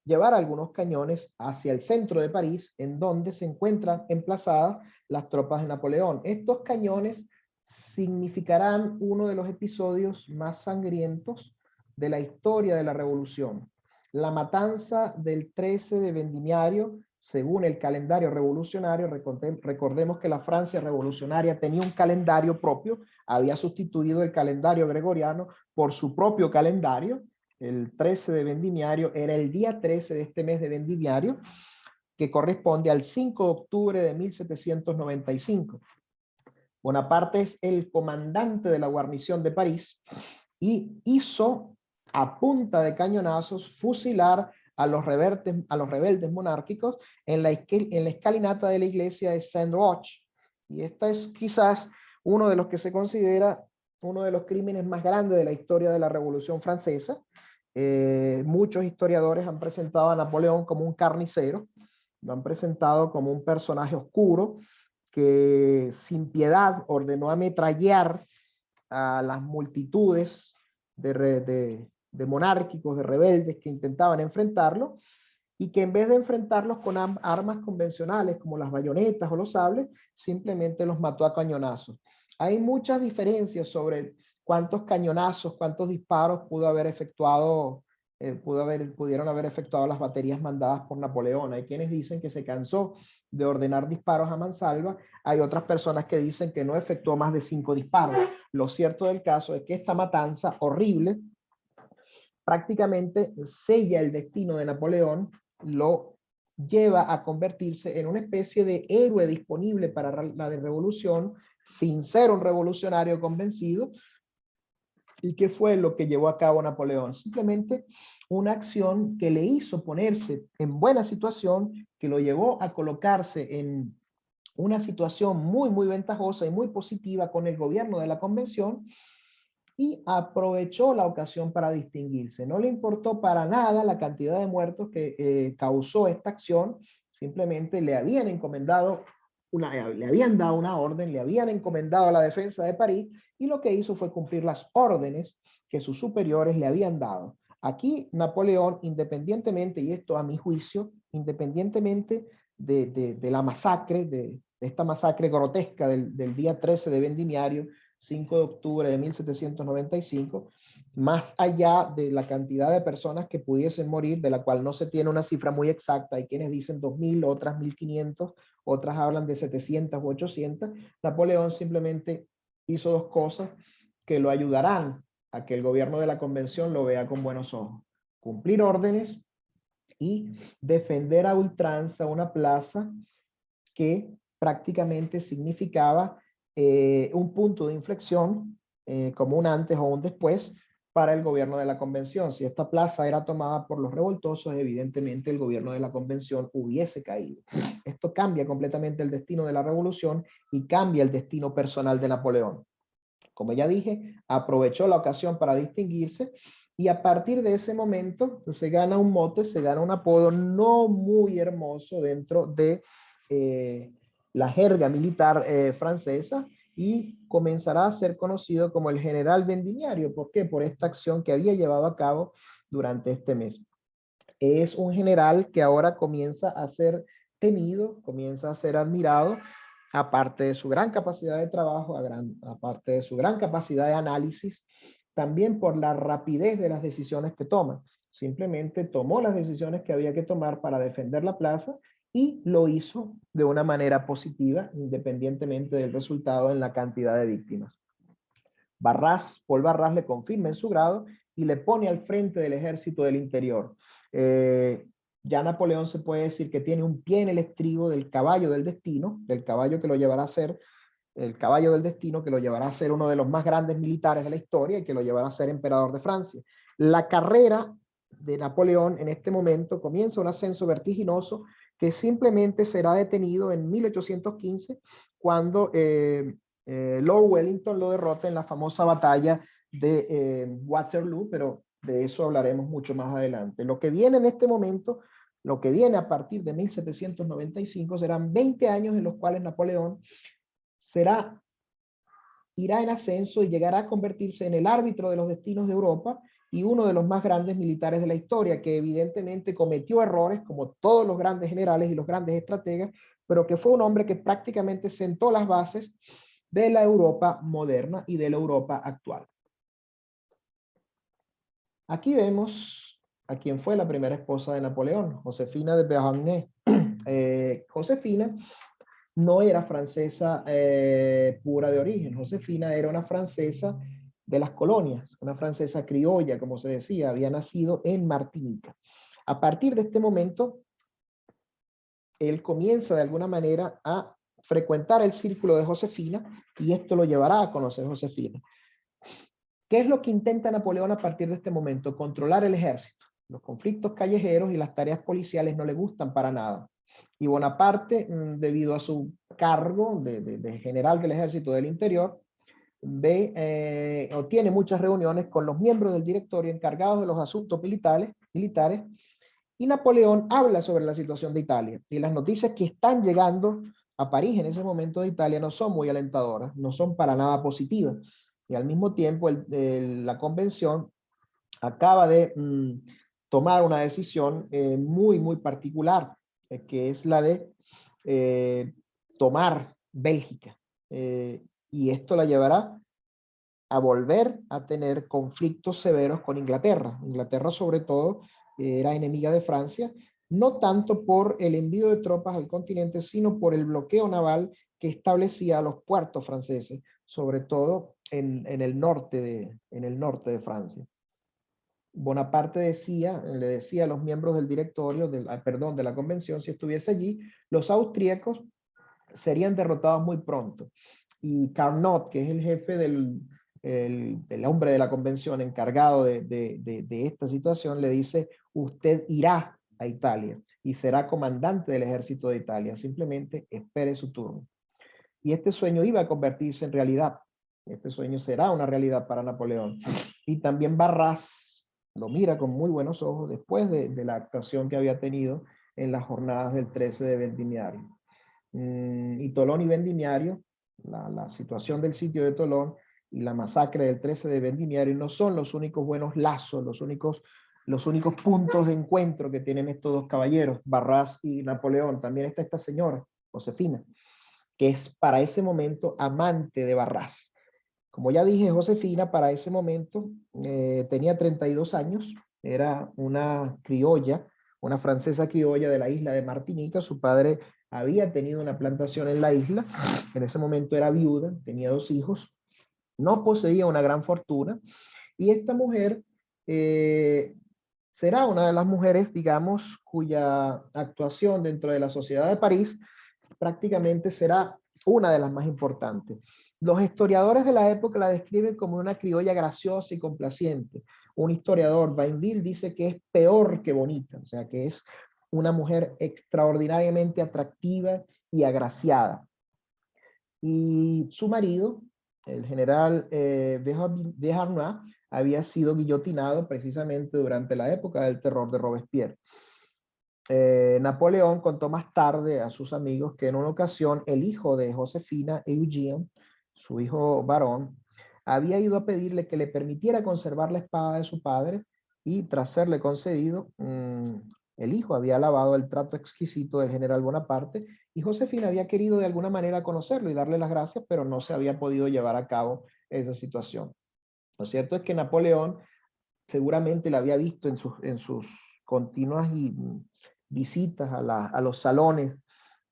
llevar algunos cañones hacia el centro de París, en donde se encuentran emplazadas las tropas de Napoleón. Estos cañones significarán uno de los episodios más sangrientos de la historia de la Revolución. La matanza del 13 de Vendimiario, según el calendario revolucionario. Recordemos que la Francia revolucionaria tenía un calendario propio, había sustituido el calendario gregoriano por su propio calendario. El 13 de Vendimiario era el día 13 de este mes de Vendimiario, que corresponde al 5 de octubre de 1795. Bonaparte es el comandante de la guarnición de París y hizo a punta de cañonazos fusilar a los rebeldes monárquicos en la escalinata de la iglesia de Saint-Roch. Y esta es quizás uno de los que se considera uno de los crímenes más grandes de la historia de la Revolución Francesa. Muchos historiadores han presentado a Napoleón como un carnicero, lo han presentado como un personaje oscuro que sin piedad ordenó ametrallar a las multitudes de monárquicos, de rebeldes que intentaban enfrentarlo, y que en vez de enfrentarlos con armas convencionales como las bayonetas o los sables, simplemente los mató a cañonazos. Hay muchas diferencias sobre cuántos cañonazos, cuántos disparos pudieron haber efectuado las baterías mandadas por Napoleón. Hay quienes dicen que se cansó de ordenar disparos a mansalva, hay otras personas que dicen que no efectuó más de 5 disparos. Lo cierto del caso es que esta matanza horrible prácticamente sella el destino de Napoleón, lo lleva a convertirse en una especie de héroe disponible para la revolución, sin ser un revolucionario convencido. ¿Y qué fue lo que llevó a cabo Napoleón? Simplemente una acción que le hizo ponerse en buena situación, que lo llevó a colocarse en una situación muy, muy ventajosa y muy positiva con el gobierno de la convención, y aprovechó la ocasión para distinguirse. No le importó para nada la cantidad de muertos que causó esta acción, simplemente le habían encomendado le habían dado una orden, le habían encomendado la defensa de París, y lo que hizo fue cumplir las órdenes que sus superiores le habían dado. Aquí Napoleón, independientemente, y esto a mi juicio, independientemente de la masacre, de esta masacre grotesca del día 13 de Vendimiario, 5 de octubre de 1795, más allá de la cantidad de personas que pudiesen morir, de la cual no se tiene una cifra muy exacta, hay quienes dicen 2.000, otras 1.500, otras hablan de 700 u 800, Napoleón simplemente hizo dos cosas que lo ayudarán a que el gobierno de la convención lo vea con buenos ojos: cumplir órdenes y defender a ultranza una plaza que prácticamente significaba un punto de inflexión, como un antes o un después, para el gobierno de la convención. Si esta plaza era tomada por los revoltosos, evidentemente el gobierno de la convención hubiese caído. Esto cambia completamente el destino de la revolución y cambia el destino personal de Napoleón. Como ya dije, aprovechó la ocasión para distinguirse, y a partir de ese momento se gana un mote, se gana un apodo no muy hermoso dentro de la jerga militar francesa, y comenzará a ser conocido como el general Vendimiario. ¿Por qué? Por esta acción que había llevado a cabo durante este mes. Es un general que ahora comienza a ser temido, comienza a ser admirado, aparte de su gran capacidad de trabajo, aparte de su gran capacidad de análisis, también por la rapidez de las decisiones que toma. Simplemente tomó las decisiones que había que tomar para defender la plaza, y lo hizo de una manera positiva, independientemente del resultado en la cantidad de víctimas. Paul Barras le confirma en su grado y le pone al frente del ejército del interior. Ya Napoleón se puede decir que tiene un pie en el estribo del caballo del destino, del caballo que lo llevará a ser, el caballo del destino que lo llevará a ser uno de los más grandes militares de la historia y que lo llevará a ser emperador de Francia. La carrera de Napoleón en este momento comienza un ascenso vertiginoso que simplemente será detenido en 1815, cuando Lord Wellington lo derrota en la famosa batalla de Waterloo, pero de eso hablaremos mucho más adelante. Lo que viene en este momento Lo que viene a partir de 1795 serán 20 años en los cuales Napoleón irá en ascenso y llegará a convertirse en el árbitro de los destinos de Europa y uno de los más grandes militares de la historia, que evidentemente cometió errores como todos los grandes generales y los grandes estrategas, pero que fue un hombre que prácticamente sentó las bases de la Europa moderna y de la Europa actual. Aquí vemos a quien fue la primera esposa de Napoleón, Josefina de Beauharnais. Josefina no era francesa pura de origen. Josefina era una francesa de las colonias, una francesa criolla, como se decía, había nacido en Martinica. A partir de este momento, él comienza de alguna manera a frecuentar el círculo de Josefina y esto lo llevará a conocer Josefina. ¿Qué es lo que intenta Napoleón a partir de este momento? Controlar el ejército. Los conflictos callejeros y las tareas policiales no le gustan para nada. Y Bonaparte, debido a su cargo de general del ejército del interior, o tiene muchas reuniones con los miembros del directorio encargados de los asuntos militares, y Napoleón habla sobre la situación de Italia. Y las noticias que están llegando a París en ese momento de Italia no son muy alentadoras, no son para nada positivas. Y al mismo tiempo la convención acaba de tomar una decisión muy particular, que es la de tomar Bélgica. Y esto la llevará a volver a tener conflictos severos con Inglaterra. Inglaterra sobre todo era enemiga de Francia, no tanto por el envío de tropas al continente, sino por el bloqueo naval que establecía a los puertos franceses, sobre todo en el norte de Francia. Bonaparte le decía a los miembros del directorio, de la convención, si estuviese allí, los austríacos serían derrotados muy pronto. Y Carnot, que es el jefe del hombre de la convención encargado de esta situación, le dice, usted irá a Italia y será comandante del ejército de Italia, simplemente espere su turno. Y este sueño iba a convertirse en realidad. Este sueño será una realidad para Napoleón. Y también Barras lo mira con muy buenos ojos después de la actuación que había tenido en las jornadas del 13 de Vendimiario. Y Tolón y Vendimiario, la situación del sitio de Tolón y la masacre del 13 de Vendimiario no son los únicos buenos lazos, los únicos puntos de encuentro que tienen estos dos caballeros, Barras y Napoleón. También está esta señora, Josefina, que es para ese momento amante de Barras. Como ya dije, Josefina para ese momento tenía 32 años, era una criolla, una francesa criolla de la isla de Martinica. Su padre había tenido una plantación en la isla, en ese momento era viuda, tenía 2 hijos, no poseía una gran fortuna, y esta mujer será una de las mujeres, digamos, cuya actuación dentro de la sociedad de París prácticamente será una de las más importantes. Los historiadores de la época la describen como una criolla graciosa y complaciente. Un historiador, Vainville, dice que es peor que bonita, o sea, que es una mujer extraordinariamente atractiva y agraciada. Y su marido, el general Beauharnais, había sido guillotinado precisamente durante la época del terror de Robespierre. Napoleón contó más tarde a sus amigos que en una ocasión el hijo de Josefina, Eugene, su hijo varón, había ido a pedirle que le permitiera conservar la espada de su padre, y tras serle concedido, el hijo había alabado el trato exquisito del general Bonaparte, y Josefina había querido de alguna manera conocerlo y darle las gracias, pero no se había podido llevar a cabo esa situación. Lo cierto es que Napoleón seguramente la había visto en sus continuas visitas a los salones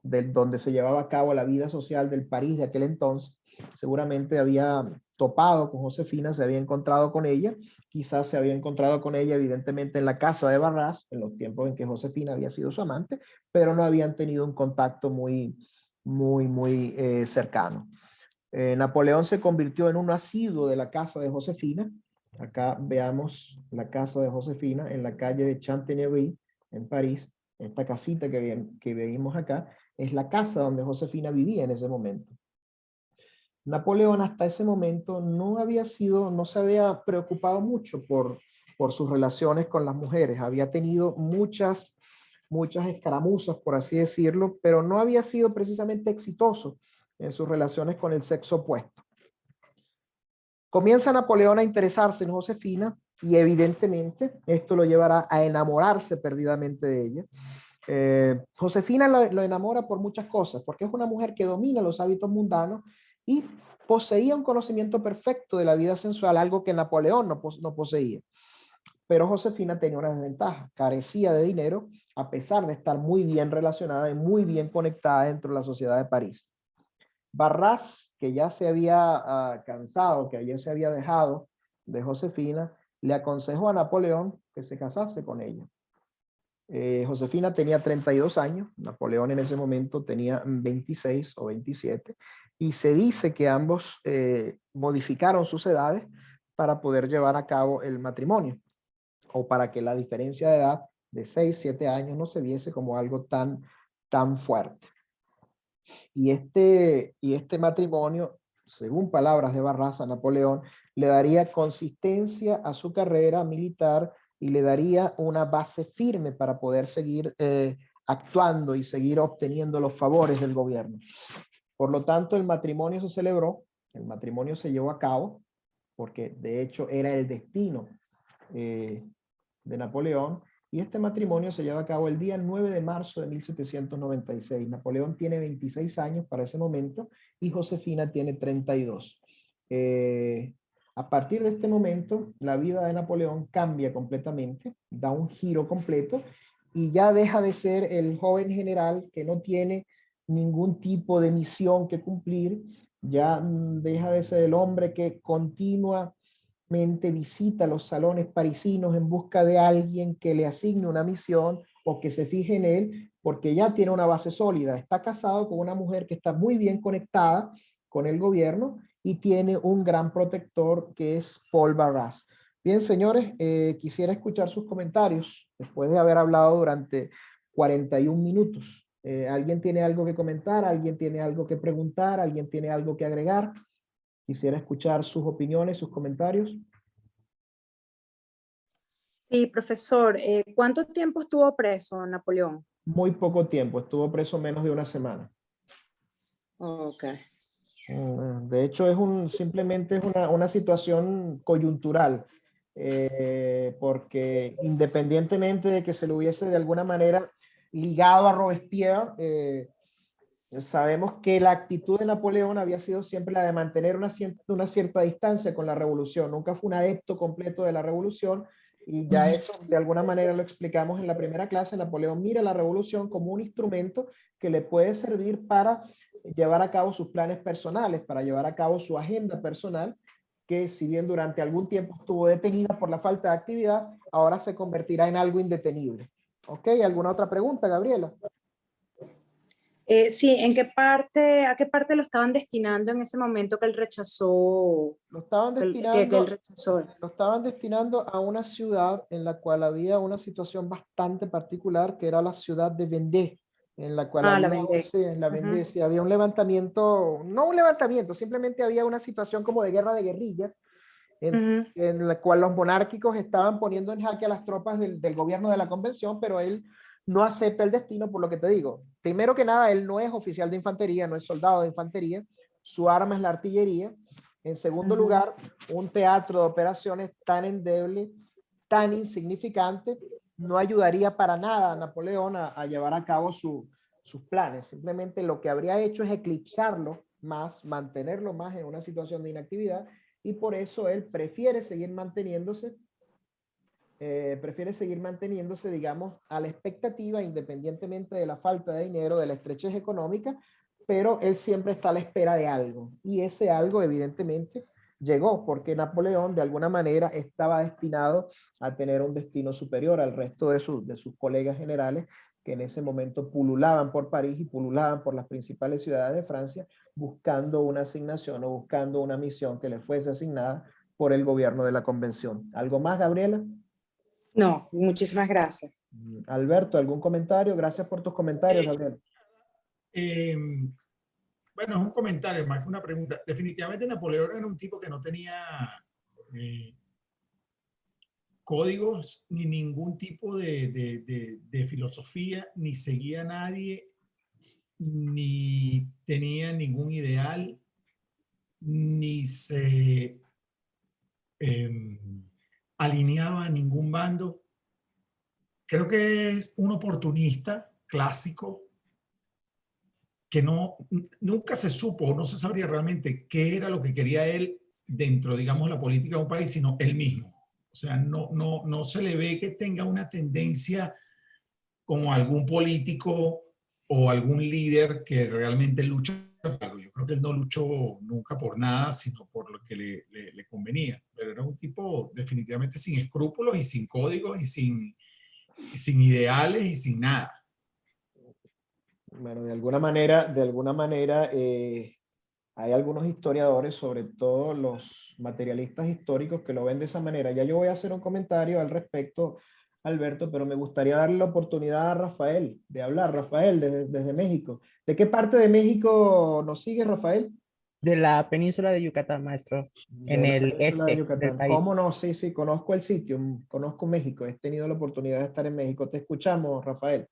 donde se llevaba a cabo la vida social del París de aquel entonces. Seguramente había topado con Josefina, se había encontrado con ella, quizás se había encontrado con ella evidentemente en la casa de Barras, en los tiempos en que Josefina había sido su amante, pero no habían tenido un contacto muy cercano. Napoleón se convirtió en un asiduo de la casa de Josefina. Acá veamos la casa de Josefina en la calle de Chantegnery, en París. Esta casita que veíamos acá es la casa donde Josefina vivía en ese momento. Napoleón hasta ese momento no se había preocupado mucho por sus relaciones con las mujeres. Había tenido muchas muchas escaramuzas, por así decirlo, pero no había sido precisamente exitoso en sus relaciones con el sexo opuesto. Comienza Napoleón a interesarse en Josefina y evidentemente esto lo llevará a enamorarse perdidamente de ella. Josefina lo enamora por muchas cosas, porque es una mujer que domina los hábitos mundanos y poseía un conocimiento perfecto de la vida sensual, algo que Napoleón no poseía. Pero Josefina tenía una desventaja, carecía de dinero, a pesar de estar muy bien relacionada y muy bien conectada dentro de la sociedad de París. Barras, que ya se había cansado, que ya se había dejado de Josefina, le aconsejó a Napoleón que se casase con ella. Josefina tenía 32 años, Napoleón en ese momento tenía 26 o 27, y se dice que ambos modificaron sus edades para poder llevar a cabo el matrimonio, o para que la diferencia de edad de 6, 7 años no se viese como algo tan fuerte. Y este matrimonio, según palabras de Barras a Napoleón, le daría consistencia a su carrera militar y le daría una base firme para poder seguir actuando y seguir obteniendo los favores del gobierno. Por lo tanto, el matrimonio se celebró, el matrimonio se llevó a cabo, porque de hecho era el destino de Napoleón, y este matrimonio se lleva a cabo el día 9 de marzo de 1796. Napoleón tiene 26 años para ese momento y Josefina tiene 32. A partir de este momento, la vida de Napoleón cambia completamente, da un giro completo y ya deja de ser el joven general que no tiene ningún tipo de misión que cumplir, ya deja de ser el hombre que continúa visita los salones parisinos en busca de alguien que le asigne una misión o que se fije en él, porque ya tiene una base sólida. Está casado con una mujer que está muy bien conectada con el gobierno y tiene un gran protector que es Paul Barras. Bien, señores, quisiera escuchar sus comentarios después de haber hablado durante 41 minutos. ¿Alguien tiene algo que comentar? ¿Alguien tiene algo que preguntar? ¿Alguien tiene algo que agregar? Quisiera escuchar sus opiniones, sus comentarios.
Sí, profesor. ¿Cuánto tiempo estuvo preso Napoleón?
Muy poco tiempo, estuvo preso menos de una semana.
Ok.
De hecho, simplemente es una situación coyuntural, porque independientemente de que se lo hubiese de alguna manera ligado a Robespierre, sabemos que la actitud de Napoleón había sido siempre la de mantener una cierta distancia con la revolución. Nunca fue un adepto completo de la revolución, y ya eso de alguna manera lo explicamos en la primera clase. Napoleón mira la revolución como un instrumento que le puede servir para llevar a cabo sus planes personales, para llevar a cabo su agenda personal, que si bien durante algún tiempo estuvo detenida por la falta de actividad, ahora se convertirá en algo indetenible. ¿Ok? ¿Alguna otra pregunta, Gabriela?
Sí, ¿a qué parte lo estaban destinando en ese momento que él rechazó?
Lo estaban
Que
destinando,
él rechazó.
lo estaban destinando a una ciudad en la cual había una situación bastante particular, que era la ciudad de Vendée, en la cual
La
había,
Vendée.
sí, en la Vendée, sí, había un levantamiento, no un levantamiento, simplemente había una situación como de guerra de guerrillas, en la cual los monárquicos estaban poniendo en jaque a las tropas del gobierno de la convención, pero él no acepta el destino, por lo que te digo. Primero que nada, él no es oficial de infantería, no es soldado de infantería, su arma es la artillería. En segundo lugar, un teatro de operaciones tan endeble, tan insignificante, no ayudaría para nada a Napoleón a llevar a cabo sus planes. Simplemente lo que habría hecho es eclipsarlo más, mantenerlo más en una situación de inactividad, y por eso él prefiere seguir manteniéndose, digamos, a la expectativa, independientemente de la falta de dinero, de la estrechez económica, pero él siempre está a la espera de algo, y ese algo evidentemente llegó, porque Napoleón de alguna manera estaba destinado a tener un destino superior al resto de sus colegas generales, que en ese momento pululaban por París y pululaban por las principales ciudades de Francia, buscando una asignación o buscando una misión que le fuese asignada por el gobierno de la convención. ¿Algo más, Gabriela?
No, muchísimas gracias.
Alberto, ¿algún comentario? Gracias por tus comentarios, Gabriel.
Bueno, es un comentario más que una pregunta. Definitivamente Napoleón era un tipo que no tenía códigos, ni ningún tipo de filosofía, ni seguía a nadie, ni tenía ningún ideal, ni se alineaba a ningún bando. Creo que es un oportunista clásico que nunca se supo, no se sabría realmente qué era lo que quería él dentro, digamos, la política de un país, sino él mismo. O sea, no se le ve que tenga una tendencia como algún político o algún líder que realmente lucha por algo. Yo creo que él no luchó nunca por nada, sino por lo que le convenía. Pero era un tipo definitivamente sin escrúpulos y sin códigos y sin ideales y sin nada.
Bueno, de alguna manera hay algunos historiadores, sobre todo los materialistas históricos, que lo ven de esa manera. Ya yo voy a hacer un comentario al respecto, Alberto, pero me gustaría darle la oportunidad a Rafael de hablar. Rafael, desde México. ¿De qué parte de México nos sigue, Rafael?
De la península de Yucatán, maestro, en
De la
el
península de
este del
Yucatán.
país.
¿Cómo no? Sí, sí, conozco el sitio, conozco México, he tenido la oportunidad de estar en México. Te escuchamos, Rafael.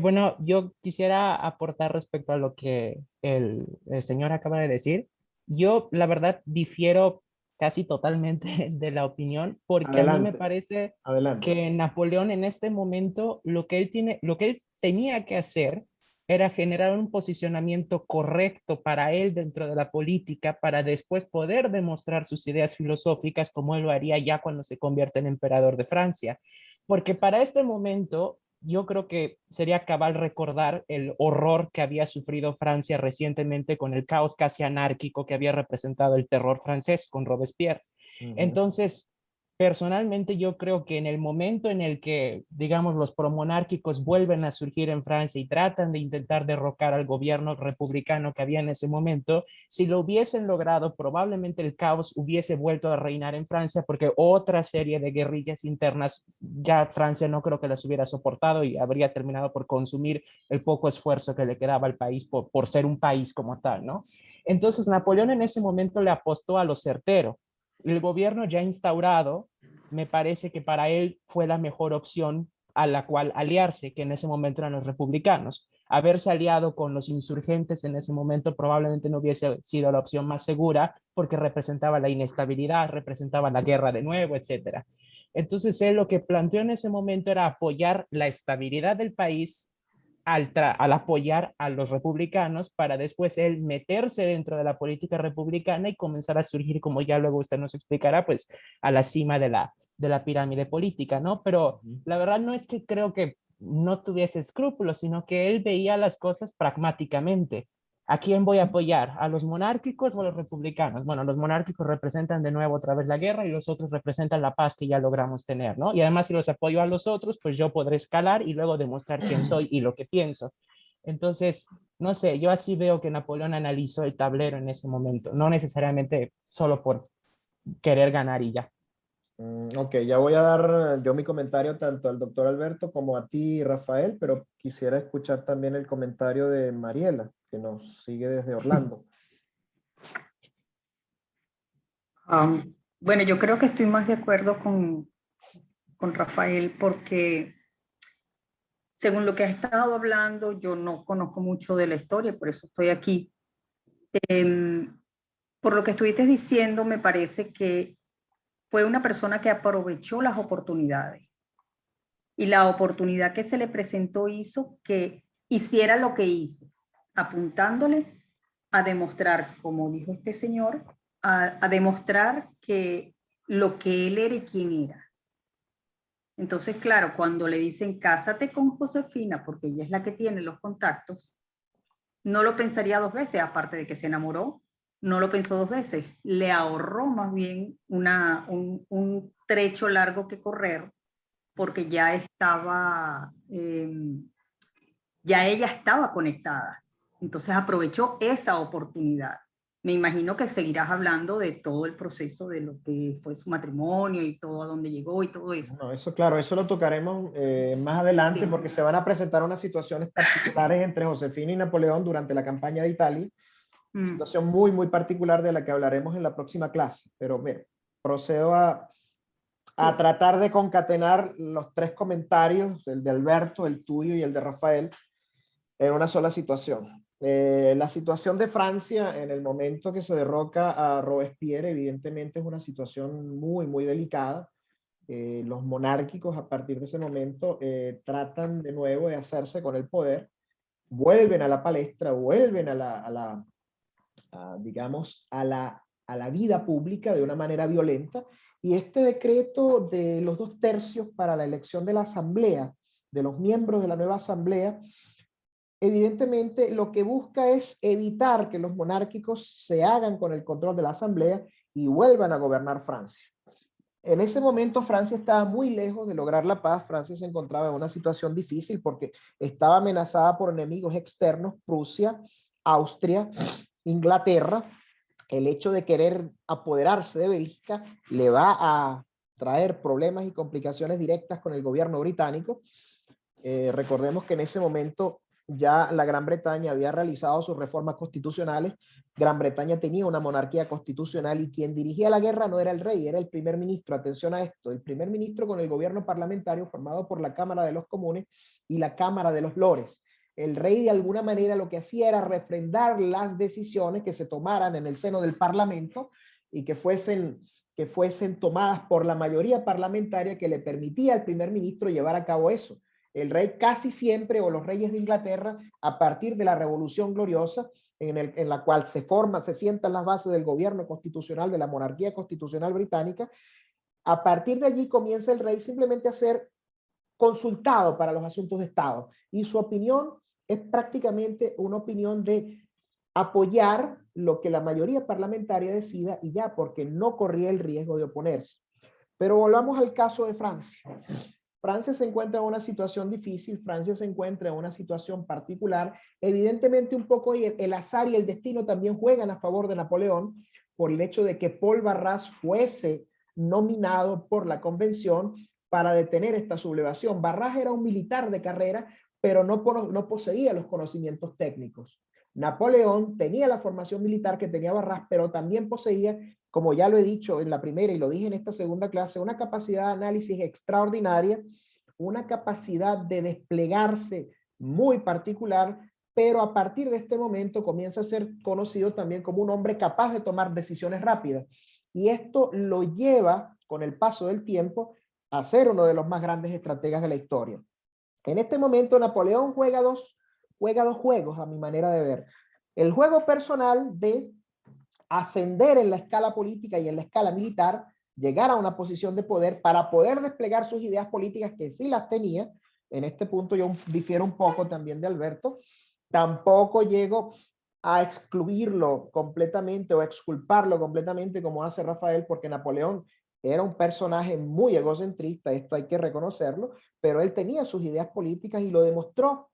Bueno, yo quisiera aportar respecto a lo que el señor acaba de decir. Yo, la verdad, difiero casi totalmente de la opinión, porque a mí me
Adelante,
parece
adelante.
que Napoleón en este momento lo que él tenía que hacer era generar un posicionamiento correcto para él dentro de la política, para después poder demostrar sus ideas filosóficas como él lo haría ya cuando se convierte en emperador de Francia. Porque para este momento yo creo que sería cabal recordar el horror que había sufrido Francia recientemente con el caos casi anárquico que había representado el terror francés con Robespierre. Entonces, personalmente yo creo que en el momento en el que, digamos, los promonárquicos vuelven a surgir en Francia y tratan de intentar derrocar al gobierno republicano que había en ese momento, si lo hubiesen logrado, probablemente el caos hubiese vuelto a reinar en Francia porque otra serie de guerrillas internas ya Francia no creo que las hubiera soportado y habría terminado por consumir el poco esfuerzo que le quedaba al país por ser un país como tal, ¿no? Entonces Napoleón en ese momento le apostó a lo certero. El gobierno ya instaurado, me parece que para él fue la mejor opción a la cual aliarse, que en ese momento eran los republicanos. Haberse aliado con los insurgentes en ese momento probablemente no hubiese sido la opción más segura porque representaba la inestabilidad, representaba la guerra de nuevo, etcétera. Entonces él lo que planteó en ese momento era apoyar la estabilidad del país al apoyar a los republicanos para después él meterse dentro de la política republicana y comenzar a surgir, como ya luego usted nos explicará, pues a la cima de la pirámide política, ¿no? Pero la verdad no es que creo que no tuviese escrúpulos, sino que él veía las cosas pragmáticamente. ¿A quién voy a apoyar? ¿A los monárquicos o a los republicanos? Bueno, los monárquicos representan de nuevo otra vez la guerra y los otros representan la paz que ya logramos tener, ¿no? Y además si los apoyo a los otros, pues yo podré escalar y luego demostrar quién soy y lo que pienso. Entonces, no sé, yo así veo que Napoleón analizó el tablero en ese momento, no necesariamente solo por querer ganar y ya.
Ok, ya voy a dar yo mi comentario tanto al doctor Alberto como a ti, Rafael, pero quisiera escuchar también el comentario de Mariela, que nos sigue desde Orlando.
Bueno, yo creo que estoy más de acuerdo con Rafael porque según lo que ha estado hablando, yo no conozco mucho de la historia, por eso estoy aquí. Por lo que estuviste diciendo, me parece que fue una persona que aprovechó las oportunidades y la oportunidad que se le presentó hizo que hiciera lo que hizo, apuntándole a demostrar, como dijo este señor, a demostrar que lo que él era y quién era. Entonces, claro, cuando le dicen cásate con Josefina, porque ella es la que tiene los contactos, no lo pensaría dos veces, aparte de que se enamoró, no lo pensó dos veces, le ahorró más bien un trecho largo que correr, porque ya estaba, ya ella estaba conectada. Entonces aprovechó esa oportunidad. Me imagino que seguirás hablando de todo el proceso de lo que fue su matrimonio y todo a dónde llegó y todo eso.
No, eso claro, eso lo tocaremos más adelante
Sí.
porque se van a presentar unas situaciones particulares entre Josefina y Napoleón durante la campaña de Italia. Situación muy, muy particular de la que hablaremos en la próxima clase. Pero mira, procedo a tratar de concatenar los tres comentarios, el de Alberto, el tuyo y el de Rafael, en una sola situación. La situación de Francia en el momento que se derroca a Robespierre evidentemente es una situación muy, muy delicada. Los monárquicos a partir de ese momento tratan de nuevo de hacerse con el poder, vuelven a la palestra, vuelven digamos, a la vida pública de una manera violenta, y este decreto de los 2/3 para la elección de la asamblea, de los miembros de la nueva asamblea, evidentemente lo que busca es evitar que los monárquicos se hagan con el control de la asamblea y vuelvan a gobernar Francia. En ese momento Francia estaba muy lejos de lograr la paz. Francia se encontraba en una situación difícil porque estaba amenazada por enemigos externos, Prusia, Austria, Inglaterra. El hecho de querer apoderarse de Bélgica le va a traer problemas y complicaciones directas con el gobierno británico. Recordemos que en ese momento ya la Gran Bretaña había realizado sus reformas constitucionales. Gran Bretaña tenía una monarquía constitucional y quien dirigía la guerra no era el rey, era el primer ministro. Atención a esto, el primer ministro con el gobierno parlamentario formado por la Cámara de los Comunes y la Cámara de los Lores. El rey de alguna manera lo que hacía era refrendar las decisiones que se tomaran en el seno del Parlamento y que fuesen tomadas por la mayoría parlamentaria que le permitía al primer ministro llevar a cabo eso. El rey casi siempre, o los reyes de Inglaterra, a partir de la Revolución Gloriosa, en la cual se sientan las bases del gobierno constitucional, de la monarquía constitucional británica, a partir de allí comienza el rey simplemente a ser consultado para los asuntos de Estado. Y su opinión es prácticamente una opinión de apoyar lo que la mayoría parlamentaria decida y ya, porque no corría el riesgo de oponerse. Pero volvamos al caso de Francia. Francia se encuentra en una situación difícil, Francia se encuentra en una situación particular. Evidentemente un poco el azar y el destino también juegan a favor de Napoleón por el hecho de que Paul Barras fuese nominado por la convención para detener esta sublevación. Barras era un militar de carrera, pero no poseía los conocimientos técnicos. Napoleón tenía la formación militar que tenía Barras, pero también poseía, como ya lo he dicho en la primera y lo dije en esta segunda clase, una capacidad de análisis extraordinaria, una capacidad de desplegarse muy particular, pero a partir de este momento comienza a ser conocido también como un hombre capaz de tomar decisiones rápidas. Y esto lo lleva, con el paso del tiempo, a ser uno de los más grandes estrategas de la historia. En este momento Napoleón juega dos juegos a mi manera de ver. El juego personal de ascender en la escala política y en la escala militar, llegar a una posición de poder para poder desplegar sus ideas políticas que sí las tenía. En este punto yo difiero un poco también de Alberto. Tampoco llego a excluirlo completamente o exculparlo completamente como hace Rafael, porque Napoleón era un personaje muy egocentrista, esto hay que reconocerlo, pero él tenía sus ideas políticas y lo demostró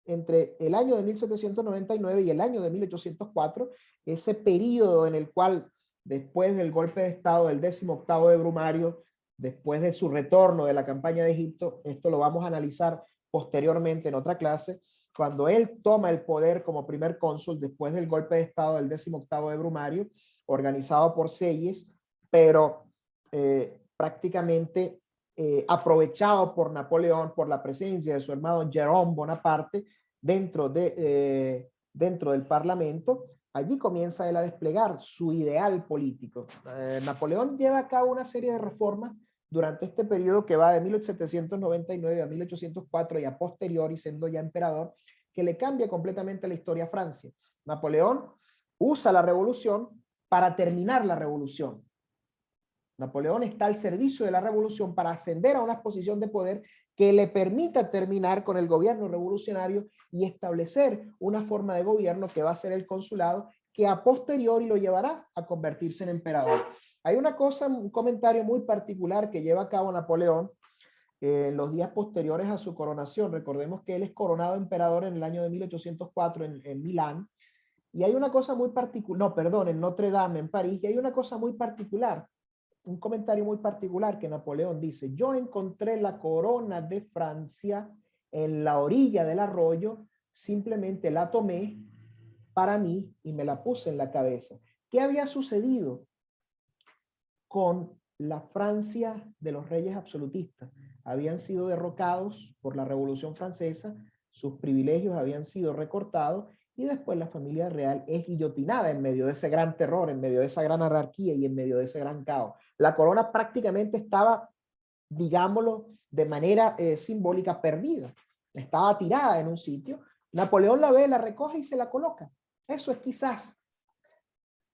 entre el año de 1799 y el año de 1804, ese periodo en el cual, después del golpe de Estado del 18º de Brumario, después de su retorno de la campaña de Egipto, esto lo vamos a analizar posteriormente en otra clase, cuando él toma el poder como primer cónsul después del golpe de Estado del 18º de Brumario, organizado por Selles, pero prácticamente aprovechado por Napoleón, por la presencia de su hermano Jérôme Bonaparte dentro del Parlamento. Allí comienza él a desplegar su ideal político. Napoleón lleva a cabo una serie de reformas durante este periodo que va de 1799 a 1804 y a posteriori, siendo ya emperador, que le cambia completamente la historia a Francia. Napoleón usa la revolución para terminar la revolución. Napoleón está al servicio de la revolución para ascender a una posición de poder que le permita terminar con el gobierno revolucionario y establecer una forma de gobierno que va a ser el consulado, que a posteriori lo llevará a convertirse en emperador. Hay una cosa, un comentario muy particular que lleva a cabo Napoleón en los días posteriores a su coronación. Recordemos que él es coronado emperador en el año de 1804 en Milán, y hay una cosa muy particular, no, perdón, en Notre Dame, en París, y hay una cosa muy particular. Un comentario muy particular que Napoleón dice: yo encontré la corona de Francia en la orilla del arroyo, simplemente la tomé para mí y me la puse en la cabeza. ¿Qué había sucedido con la Francia de los reyes absolutistas. Habían sido derrocados por la Revolución Francesa, sus privilegios habían sido recortados y después la familia real es guillotinada en medio de ese gran terror, en medio de esa gran anarquía y en medio de ese gran caos. La corona prácticamente estaba, digámoslo, de manera simbólica perdida. Estaba tirada en un sitio. Napoleón la ve, la recoge y se la coloca. Eso es quizás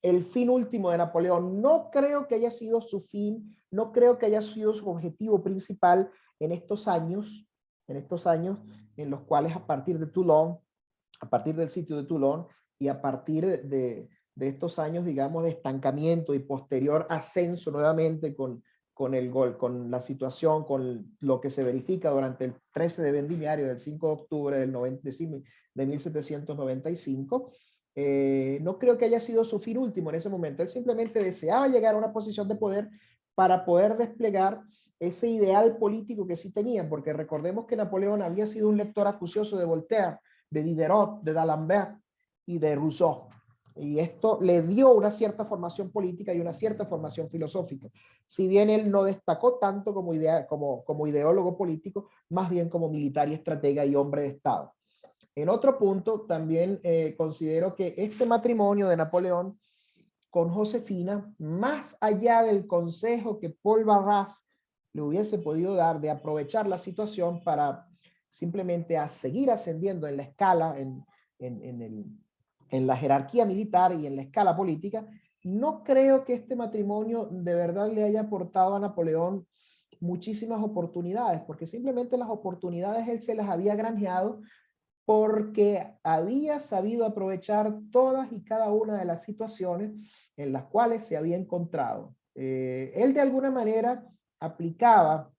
el fin último de Napoleón. No creo que haya sido su fin, no creo que haya sido su objetivo principal en estos años en los cuales a partir de Toulon, a partir del sitio de Toulon y a partir de estos años, digamos, de estancamiento y posterior ascenso nuevamente con la situación, con lo que se verifica durante el 13 de vendimiario del 5 de octubre de 1795, no creo que haya sido su fin último en ese momento. Él simplemente deseaba llegar a una posición de poder para poder desplegar ese ideal político que sí tenía, porque recordemos que Napoleón había sido un lector acucioso de Voltaire, de Diderot, de D'Alembert y de Rousseau. Y esto le dio una cierta formación política y una cierta formación filosófica. Si bien él no destacó tanto como ideólogo político, más bien como militar y estratega y hombre de Estado. En otro punto, también considero que este matrimonio de Napoleón con Josefina, más allá del consejo que Paul Barras le hubiese podido dar de aprovechar la situación para simplemente seguir ascendiendo en la escala, en la jerarquía militar y en la escala política, no creo que este matrimonio de verdad le haya aportado a Napoleón muchísimas oportunidades, porque simplemente las oportunidades él se las había granjeado porque había sabido aprovechar todas y cada una de las situaciones en las cuales se había encontrado. Él de alguna manera aplicaba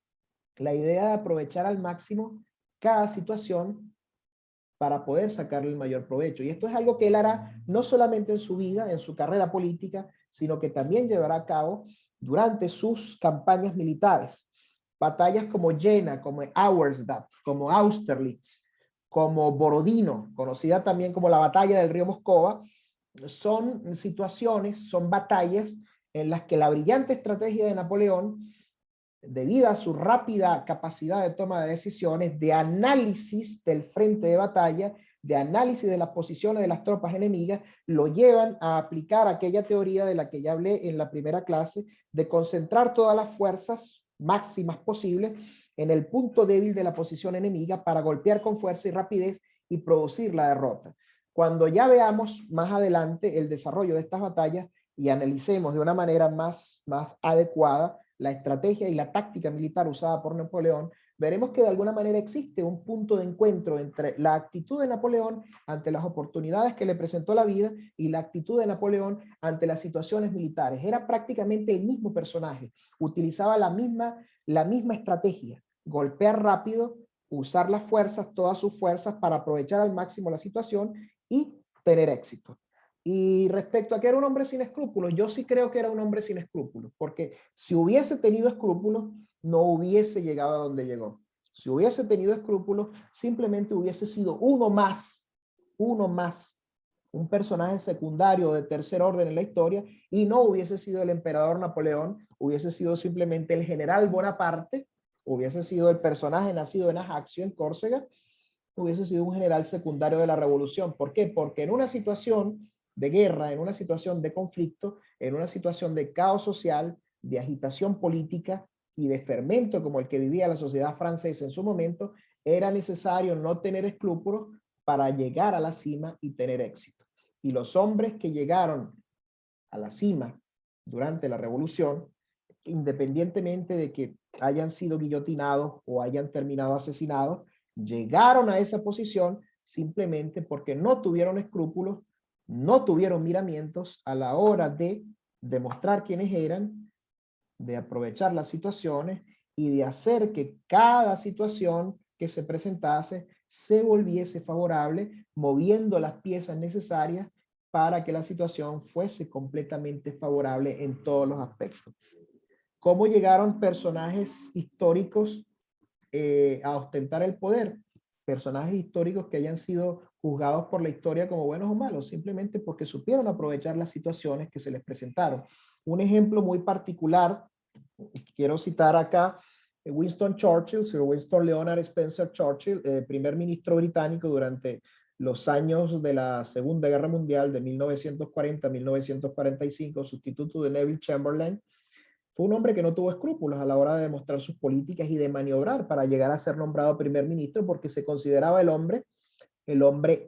la idea de aprovechar al máximo cada situación para poder sacarle el mayor provecho. Y esto es algo que él hará no solamente en su vida, en su carrera política, sino que también llevará a cabo durante sus campañas militares. Batallas como Jena, como Auerstadt, como Austerlitz, como Borodino, conocida también como la batalla del río Moscova, son situaciones, son batallas en las que la brillante estrategia de Napoleón, debido a su rápida capacidad de toma de decisiones, de análisis del frente de batalla, de análisis de las posiciones de las tropas enemigas, lo llevan a aplicar aquella teoría de la que ya hablé en la primera clase, de concentrar todas las fuerzas máximas posibles en el punto débil de la posición enemiga para golpear con fuerza y rapidez y producir la derrota. Cuando ya veamos más adelante el desarrollo de estas batallas y analicemos de una manera más adecuada la estrategia y la táctica militar usada por Napoleón, veremos que de alguna manera existe un punto de encuentro entre la actitud de Napoleón ante las oportunidades que le presentó la vida y la actitud de Napoleón ante las situaciones militares. Era prácticamente el mismo personaje, utilizaba la misma estrategia, golpear rápido, usar las fuerzas, todas sus fuerzas para aprovechar al máximo la situación y tener éxito. Y respecto a que era un hombre sin escrúpulos, yo sí creo que era un hombre sin escrúpulos, porque si hubiese tenido escrúpulos, no hubiese llegado a donde llegó. Si hubiese tenido escrúpulos, simplemente hubiese sido uno más, un personaje secundario de tercer orden en la historia, y no hubiese sido el emperador Napoleón, hubiese sido simplemente el general Bonaparte, hubiese sido el personaje nacido en Ajaccio, en Córcega, hubiese sido un general secundario de la revolución. ¿Por qué? Porque en una situación de guerra, en una situación de conflicto, en una situación de caos social, de agitación política y de fermento como el que vivía la sociedad francesa en su momento, era necesario no tener escrúpulos para llegar a la cima y tener éxito. Y los hombres que llegaron a la cima durante la revolución, independientemente de que hayan sido guillotinados o hayan terminado asesinados, llegaron a esa posición simplemente porque no tuvieron escrúpulos, no tuvieron miramientos a la hora de demostrar quiénes eran, de aprovechar las situaciones y de hacer que cada situación que se presentase se volviese favorable, moviendo las piezas necesarias para que la situación fuese completamente favorable en todos los aspectos. ¿Cómo llegaron personajes históricos a ostentar el poder? Personajes históricos que hayan sido juzgados por la historia como buenos o malos, simplemente porque supieron aprovechar las situaciones que se les presentaron. Un ejemplo muy particular quiero citar acá Winston Churchill, Sir Winston Leonard Spencer Churchill, primer ministro británico durante los años de la Segunda Guerra Mundial de 1940 a 1945, sustituto de Neville Chamberlain. Fue un hombre que no tuvo escrúpulos a la hora de demostrar sus políticas y de maniobrar para llegar a ser nombrado primer ministro, porque se consideraba el hombre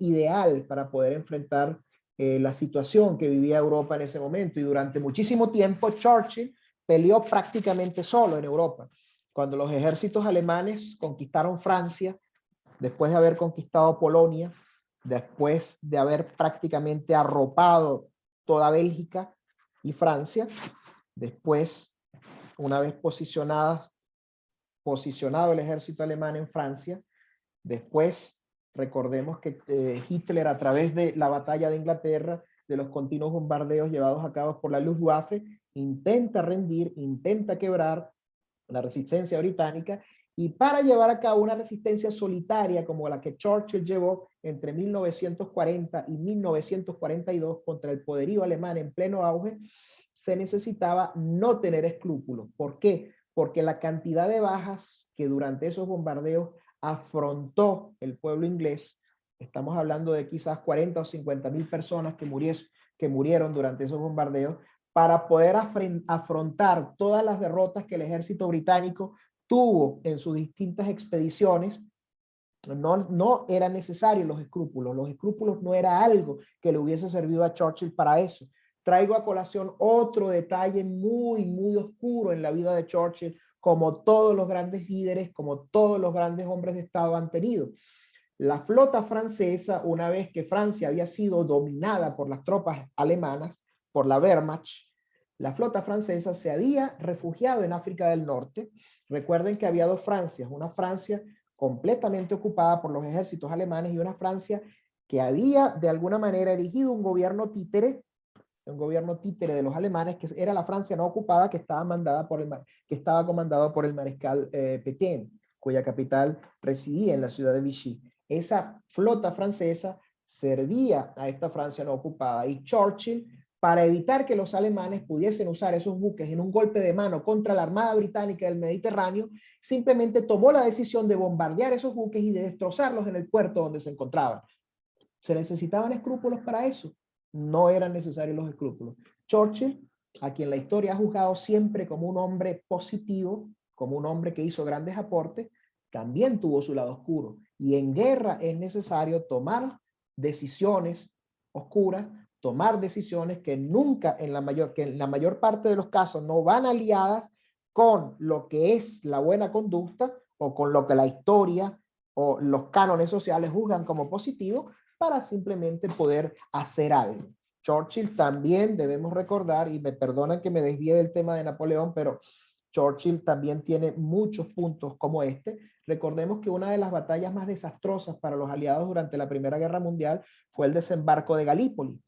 ideal para poder enfrentar la situación que vivía Europa en ese momento. Y durante muchísimo tiempo Churchill peleó prácticamente solo en Europa. Cuando los ejércitos alemanes conquistaron Francia, después de haber conquistado Polonia, después de haber prácticamente arropado toda Bélgica y Francia, después, una vez posicionado el ejército alemán en Francia, después recordemos que Hitler, a través de la batalla de Inglaterra, de los continuos bombardeos llevados a cabo por la Luftwaffe, intenta rendir, intenta quebrar la resistencia británica, y para llevar a cabo una resistencia solitaria como la que Churchill llevó entre 1940 y 1942 contra el poderío alemán en pleno auge, se necesitaba no tener escrúpulos. ¿Por qué? Porque la cantidad de bajas que durante esos bombardeos afrontó el pueblo inglés, estamos hablando de quizás 40 o 50.000 personas que murieron durante esos bombardeos, para poder afrontar todas las derrotas que el ejército británico tuvo en sus distintas expediciones. No eran necesarios los escrúpulos no era algo que le hubiese servido a Churchill para eso. Traigo a colación otro detalle muy, muy oscuro en la vida de Churchill, como todos los grandes líderes, como todos los grandes hombres de Estado han tenido. La flota francesa, una vez que Francia había sido dominada por las tropas alemanas, por la Wehrmacht, la flota francesa se había refugiado en África del Norte. Recuerden que había dos Francias, una Francia completamente ocupada por los ejércitos alemanes y una Francia que había de alguna manera erigido un gobierno títere de los alemanes, que era la Francia no ocupada, que estaba comandado por el mariscal Pétain, cuya capital residía en la ciudad de Vichy. Esa flota francesa servía a esta Francia no ocupada, y Churchill, para evitar que los alemanes pudiesen usar esos buques en un golpe de mano contra la Armada Británica del Mediterráneo, simplemente tomó la decisión de bombardear esos buques y de destrozarlos en el puerto donde se encontraban. ¿Se necesitaban escrúpulos para eso? No eran necesarios los escrúpulos. Churchill, a quien la historia ha juzgado siempre como un hombre positivo, como un hombre que hizo grandes aportes, también tuvo su lado oscuro. Y en guerra es necesario tomar decisiones oscuras, tomar decisiones que nunca, en la mayor parte de los casos, no van aliadas con lo que es la buena conducta o con lo que la historia o los cánones sociales juzgan como positivo, para simplemente poder hacer algo. Churchill también, debemos recordar, y me perdonan que me desvíe del tema de Napoleón, pero Churchill también tiene muchos puntos como este. Recordemos que una de las batallas más desastrosas para los aliados durante la Primera Guerra Mundial fue el desembarco de Galípoli.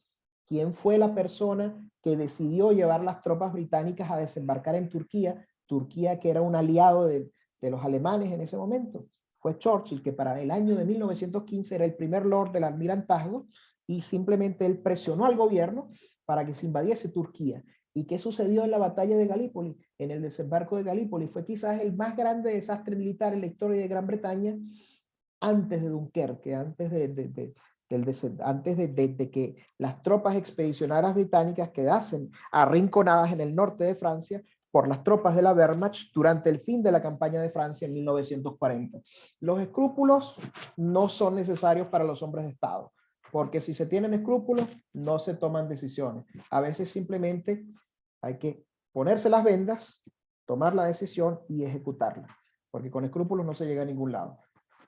¿Quién fue la persona que decidió llevar las tropas británicas a desembarcar en Turquía? Turquía, que era un aliado de los alemanes en ese momento. Fue Churchill, que para el año de 1915 era el primer lord del almirantazgo, y simplemente él presionó al gobierno para que se invadiese Turquía. ¿Y qué sucedió en la batalla de Galípoli? En el desembarco de Galípoli fue quizás el más grande desastre militar en la historia de Gran Bretaña, antes de Dunkerque, antes de que las tropas expedicionarias británicas quedasen arrinconadas en el norte de Francia por las tropas de la Wehrmacht durante el fin de la campaña de Francia en 1940. Los escrúpulos no son necesarios para los hombres de Estado, porque si se tienen escrúpulos, no se toman decisiones. A veces simplemente hay que ponerse las vendas, tomar la decisión y ejecutarla, porque con escrúpulos no se llega a ningún lado,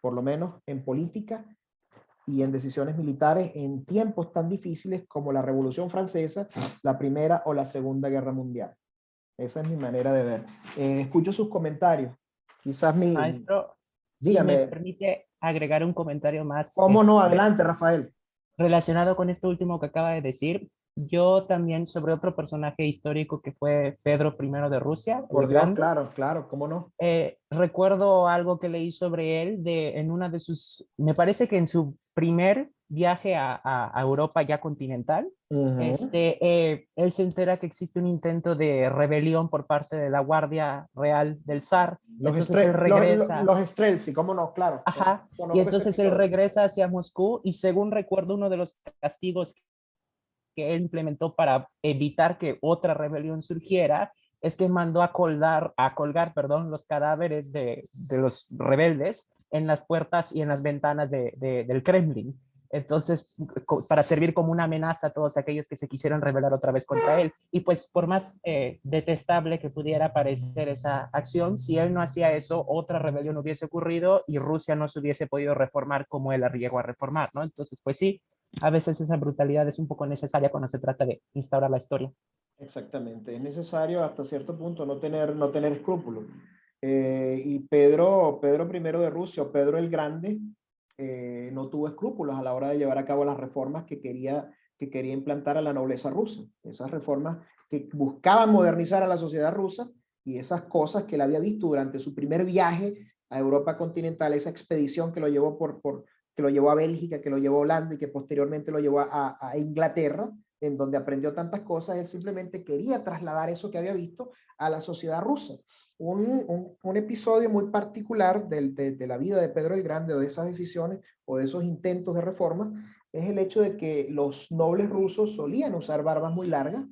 por lo menos en política y en decisiones militares en tiempos tan difíciles como la Revolución Francesa, la Primera o la Segunda Guerra Mundial. Esa es mi manera de ver. Escucho sus comentarios. Quizás
Maestro,
dígame.
si me permite agregar un comentario más.
¿Cómo no? Adelante, Rafael.
Relacionado con esto último que acaba de decir, yo también sobre otro personaje histórico que fue Pedro I de Rusia.
Por Dios, claro, ¿cómo no?
Recuerdo algo que leí sobre él en una de sus, me parece que en su primer viaje a Europa ya continental,
Ujú.
él se entera que existe un intento de rebelión por parte de la Guardia Real del zar. Entonces él regresa.
Los Streltsy, ¿cómo no? Claro.
Ajá. Y
Conozco ese
entonces él
episodio.
regresa hacia Moscú y según recuerdo uno de los castigos que él implementó para evitar que otra rebelión surgiera es que mandó a colgar, perdón, los cadáveres de los rebeldes en las puertas y en las ventanas del Kremlin. Entonces, para servir como una amenaza a todos aquellos que se quisieran rebelar otra vez contra él. Y pues, por más detestable que pudiera parecer esa acción, si él no hacía eso, otra rebelión hubiese ocurrido y Rusia no se hubiese podido reformar como él la llegó a reformar, ¿no? Entonces, pues sí, a veces esa brutalidad es un poco necesaria cuando se trata de instaurar la historia.
Exactamente, es necesario hasta cierto punto no tener escrúpulos. Y Pedro I de Rusia, o Pedro el Grande, no tuvo escrúpulos a la hora de llevar a cabo las reformas que quería implantar a la nobleza rusa. Esas reformas que buscaban modernizar a la sociedad rusa y esas cosas que él había visto durante su primer viaje a Europa continental, esa expedición que lo llevó que lo llevó a Bélgica, que lo llevó a Holanda y que posteriormente lo llevó a Inglaterra, en donde aprendió tantas cosas. Él simplemente quería trasladar eso que había visto a la sociedad rusa. Un episodio muy particular de la vida de Pedro el Grande, o de esas decisiones, o de esos intentos de reforma, es el hecho de que los nobles rusos solían usar barbas muy largas,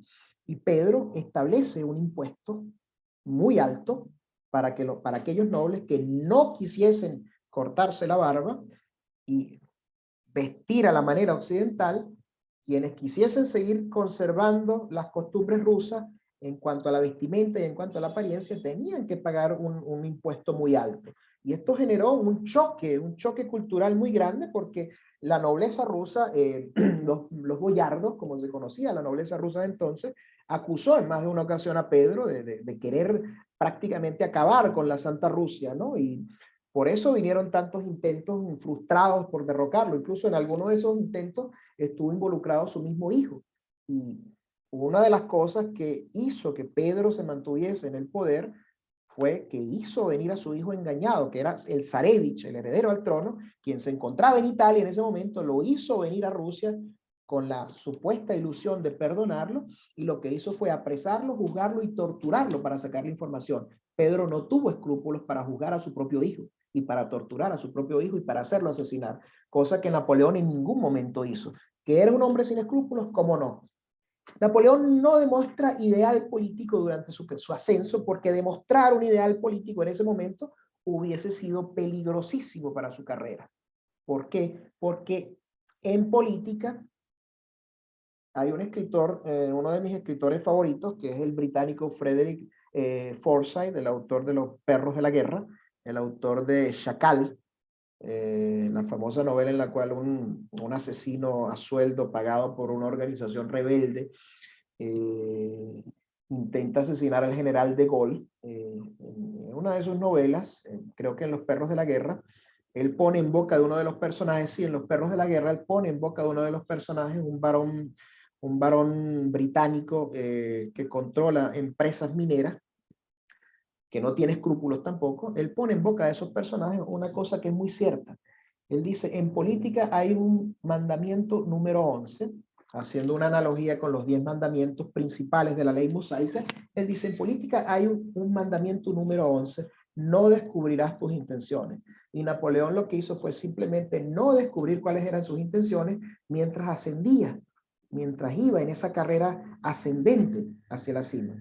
y Pedro establece un impuesto muy alto para aquellos nobles que no quisiesen cortarse la barba y vestir a la manera occidental. Quienes quisiesen seguir conservando las costumbres rusas en cuanto a la vestimenta y en cuanto a la apariencia, tenían que pagar un impuesto muy alto. Y esto generó un choque cultural muy grande, porque la nobleza rusa, los boyardos, como se conocía la nobleza rusa de entonces, acusó en más de una ocasión a Pedro de querer prácticamente acabar con la Santa Rusia, ¿no? Y por eso vinieron tantos intentos frustrados por derrocarlo. Incluso en alguno de esos intentos estuvo involucrado su mismo hijo. Y una de las cosas que hizo que Pedro se mantuviese en el poder fue que hizo venir a su hijo engañado, que era el zarevich, el heredero al trono, quien se encontraba en Italia en ese momento. Lo hizo venir a Rusia con la supuesta ilusión de perdonarlo, y lo que hizo fue apresarlo, juzgarlo y torturarlo para sacarle información. Pedro no tuvo escrúpulos para juzgar a su propio hijo y para torturar a su propio hijo y para hacerlo asesinar, cosa que Napoleón en ningún momento hizo. ¿Que era un hombre sin escrúpulos? ¿Cómo no? Napoleón no demuestra ideal político durante su ascenso, porque demostrar un ideal político en ese momento hubiese sido peligrosísimo para su carrera. ¿Por qué? Porque en política hay un escritor, uno de mis escritores favoritos, que es el británico Frederick Forsyth, el autor de Los perros de la guerra, el autor de Chacal, la famosa novela en la cual un asesino a sueldo pagado por una organización rebelde intenta asesinar al general de Gaulle. En una de sus novelas, creo que en Los perros de la guerra, él pone en boca de uno de los personajes, sí, en Los perros de la guerra, él pone en boca de uno de los personajes, un varón británico que controla empresas mineras, que no tiene escrúpulos tampoco. Él pone en boca de esos personajes una cosa que es muy cierta. Él dice: en política hay un mandamiento número 11, haciendo una analogía con los 10 mandamientos principales de la ley mosaica. Él dice: en política hay un mandamiento número 11, no descubrirás tus intenciones. Y Napoleón lo que hizo fue simplemente no descubrir cuáles eran sus intenciones mientras ascendía, mientras iba en esa carrera ascendente hacia la cima.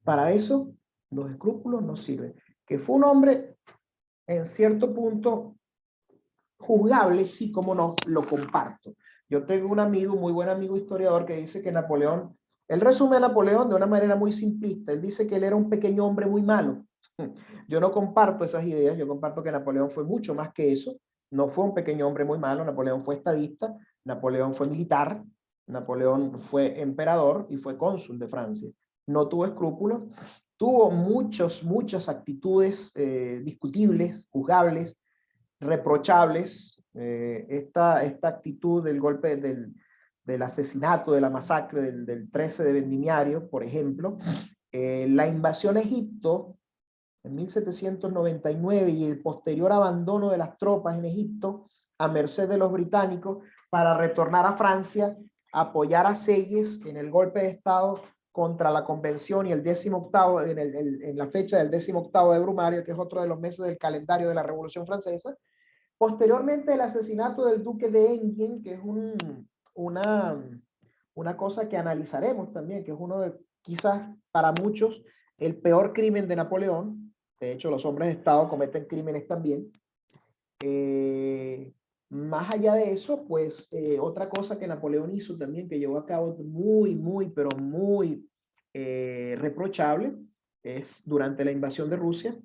Para eso los escrúpulos no sirven. Que fue un hombre en cierto punto juzgable, sí, como no, lo comparto. Yo tengo un amigo, muy buen amigo historiador, que dice que Napoleón, él resume a Napoleón de una manera muy simplista. Él dice que él era un pequeño hombre muy malo. Yo no comparto esas ideas. Yo comparto que Napoleón fue mucho más que eso. No fue un pequeño hombre muy malo. Napoleón fue estadista, Napoleón fue militar, Napoleón fue emperador y fue cónsul de Francia. No tuvo escrúpulos, tuvo muchas actitudes discutibles, juzgables, reprochables. Esta actitud del golpe, del asesinato, de la masacre del 13 de Vendimiario, por ejemplo, la invasión a Egipto en 1799 y el posterior abandono de las tropas en Egipto a merced de los británicos, para retornar a Francia, apoyar a Selles en el golpe de Estado contra la Convención y el 18º, en la fecha del 18º de Brumario, que es otro de los meses del calendario de la Revolución Francesa. Posteriormente, el asesinato del duque de Enghien, que es una cosa que analizaremos también, que es uno de, quizás para muchos, el peor crimen de Napoleón. De hecho, los hombres de Estado cometen crímenes también. Más allá de eso, pues otra cosa que Napoleón hizo también, que llevó a cabo pero muy reprochable, es durante la invasión de Rusia,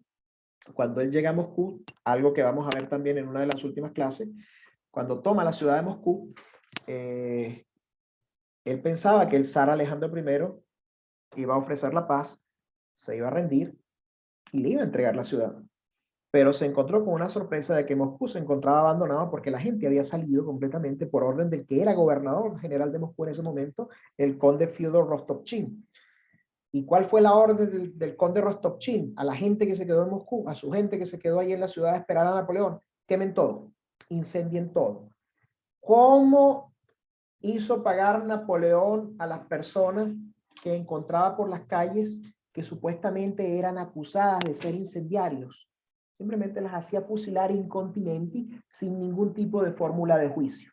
cuando él llega a Moscú, algo que vamos a ver también en una de las últimas clases, cuando toma la ciudad de Moscú, él pensaba que el zar Alejandro I iba a ofrecer la paz, se iba a rendir y le iba a entregar la ciudad. Pero se encontró con una sorpresa de que Moscú se encontraba abandonado porque la gente había salido completamente por orden del que era gobernador general de Moscú en ese momento, el conde Fyodor Rostopchín. ¿Y cuál fue la orden del conde Rostopchín? A la gente que se quedó en Moscú, a su gente que se quedó ahí en la ciudad a esperar a Napoleón, quemen todo, incendien todo. ¿Cómo hizo pagar Napoleón a las personas que encontraba por las calles que supuestamente eran acusadas de ser incendiarios? Simplemente las hacía fusilar incontinenti sin ningún tipo de fórmula de juicio.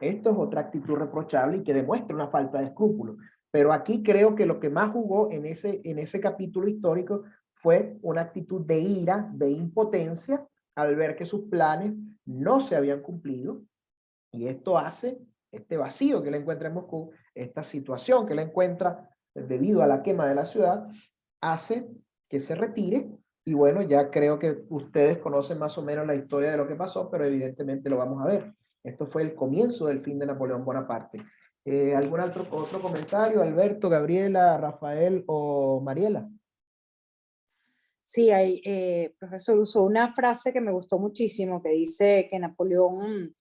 Esto es otra actitud reprochable y que demuestra una falta de escrúpulos. Pero aquí creo que lo que más jugó en ese capítulo histórico fue una actitud de ira, de impotencia, al ver que sus planes no se habían cumplido. Y esto hace este vacío que le encuentra en Moscú, esta situación que le encuentra debido a la quema de la ciudad, hace que se retire. Y bueno, ya creo que ustedes conocen más o menos la historia de lo que pasó, pero evidentemente lo vamos a ver. Esto fue el comienzo del fin de Napoleón Bonaparte. ¿Algún otro comentario? Alberto, Gabriela, Rafael o Mariela.
Sí, hay, profesor, usó una frase que me gustó muchísimo, que dice que Napoleón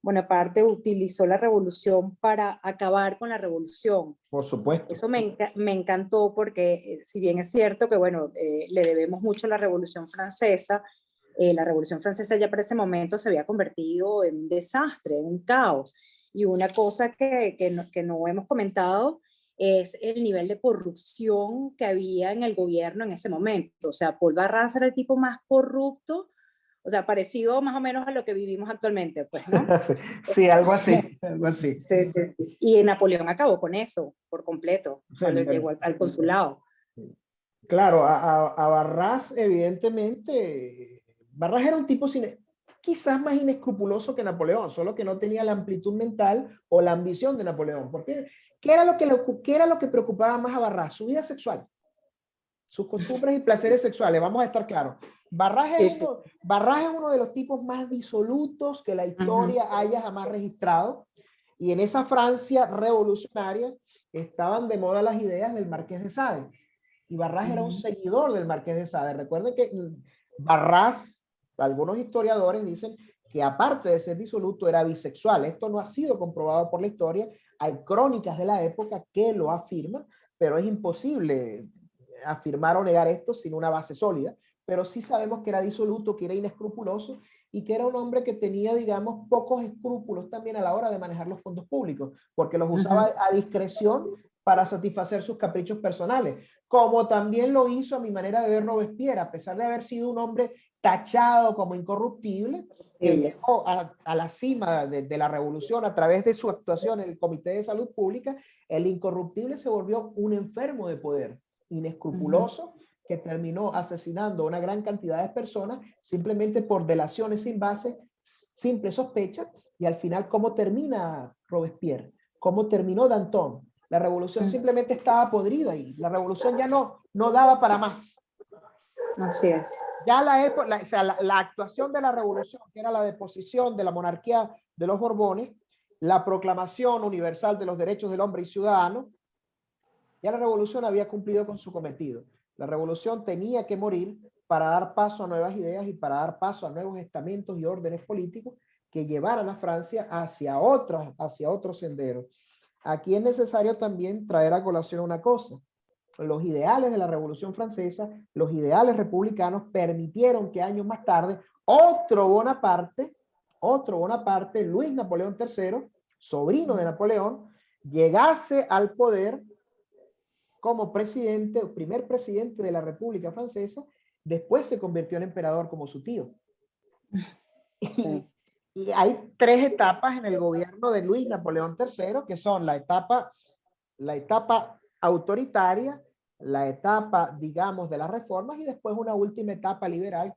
Bonaparte utilizó la revolución para acabar con la revolución.
Por supuesto.
Eso me encantó porque, si bien es cierto que, bueno, le debemos mucho a la Revolución Francesa ya para ese momento se había convertido en un desastre, en un caos. Y una cosa que no hemos comentado es el nivel de corrupción que había en el gobierno en ese momento. O sea, Paul Barras era el tipo más corrupto, o sea, parecido más o menos a lo que vivimos actualmente, pues, ¿no?
Sí, algo así, algo así.
Sí, sí, sí. Y Napoleón acabó con eso por completo, cuando
Sí,
llegó al consulado.
Claro, a Barras, evidentemente, Barras era un tipo quizás más inescrupuloso que Napoleón, solo que no tenía la amplitud mental o la ambición de Napoleón. ¿Por qué? ¿Qué era lo que preocupaba más a Barras? Su vida sexual, sus costumbres y placeres sexuales, vamos a estar claros. Barras es uno de los tipos más disolutos que la historia haya jamás registrado. Y en esa Francia revolucionaria estaban de moda las ideas del Marqués de Sade. Y Barras era un seguidor del Marqués de Sade. Recuerden que Barras, algunos historiadores dicen que aparte de ser disoluto era bisexual. Esto no ha sido comprobado por la historia. Hay crónicas de la época que lo afirman, pero es imposible afirmar o negar esto sin una base sólida. Pero sí sabemos que era disoluto, que era inescrupuloso y que era un hombre que tenía, digamos, pocos escrúpulos también a la hora de manejar los fondos públicos, porque los usaba a discreción para satisfacer sus caprichos personales, como también lo hizo a mi manera de ver Robespierre, a pesar de haber sido un hombre tachado como incorruptible, que llegó a la cima de la revolución a través de su actuación en el Comité de Salud Pública. El incorruptible se volvió un enfermo de poder, inescrupuloso, que terminó asesinando a una gran cantidad de personas simplemente por delaciones sin base, simples sospechas. Y al final, ¿cómo termina Robespierre? ¿Cómo terminó Danton? La revolución simplemente estaba podrida y la revolución ya no daba para más.
Así es.
Ya la actuación de la revolución, que era la deposición de la monarquía de los Borbones, la proclamación universal de los derechos del hombre y ciudadano, ya la revolución había cumplido con su cometido. La revolución tenía que morir para dar paso a nuevas ideas y para dar paso a nuevos estamentos y órdenes políticos que llevaran a Francia hacia otro sendero. Aquí es necesario también traer a colación una cosa. Los ideales de la Revolución Francesa, los ideales republicanos, permitieron que años más tarde otro Bonaparte, Luis Napoleón III, sobrino de Napoleón, llegase al poder como presidente, primer presidente de la República Francesa, después se convirtió en emperador como su tío. Y hay tres etapas en el gobierno de Luis Napoleón III, que son la etapa autoritaria, la etapa, digamos, de las reformas, y después una última etapa liberal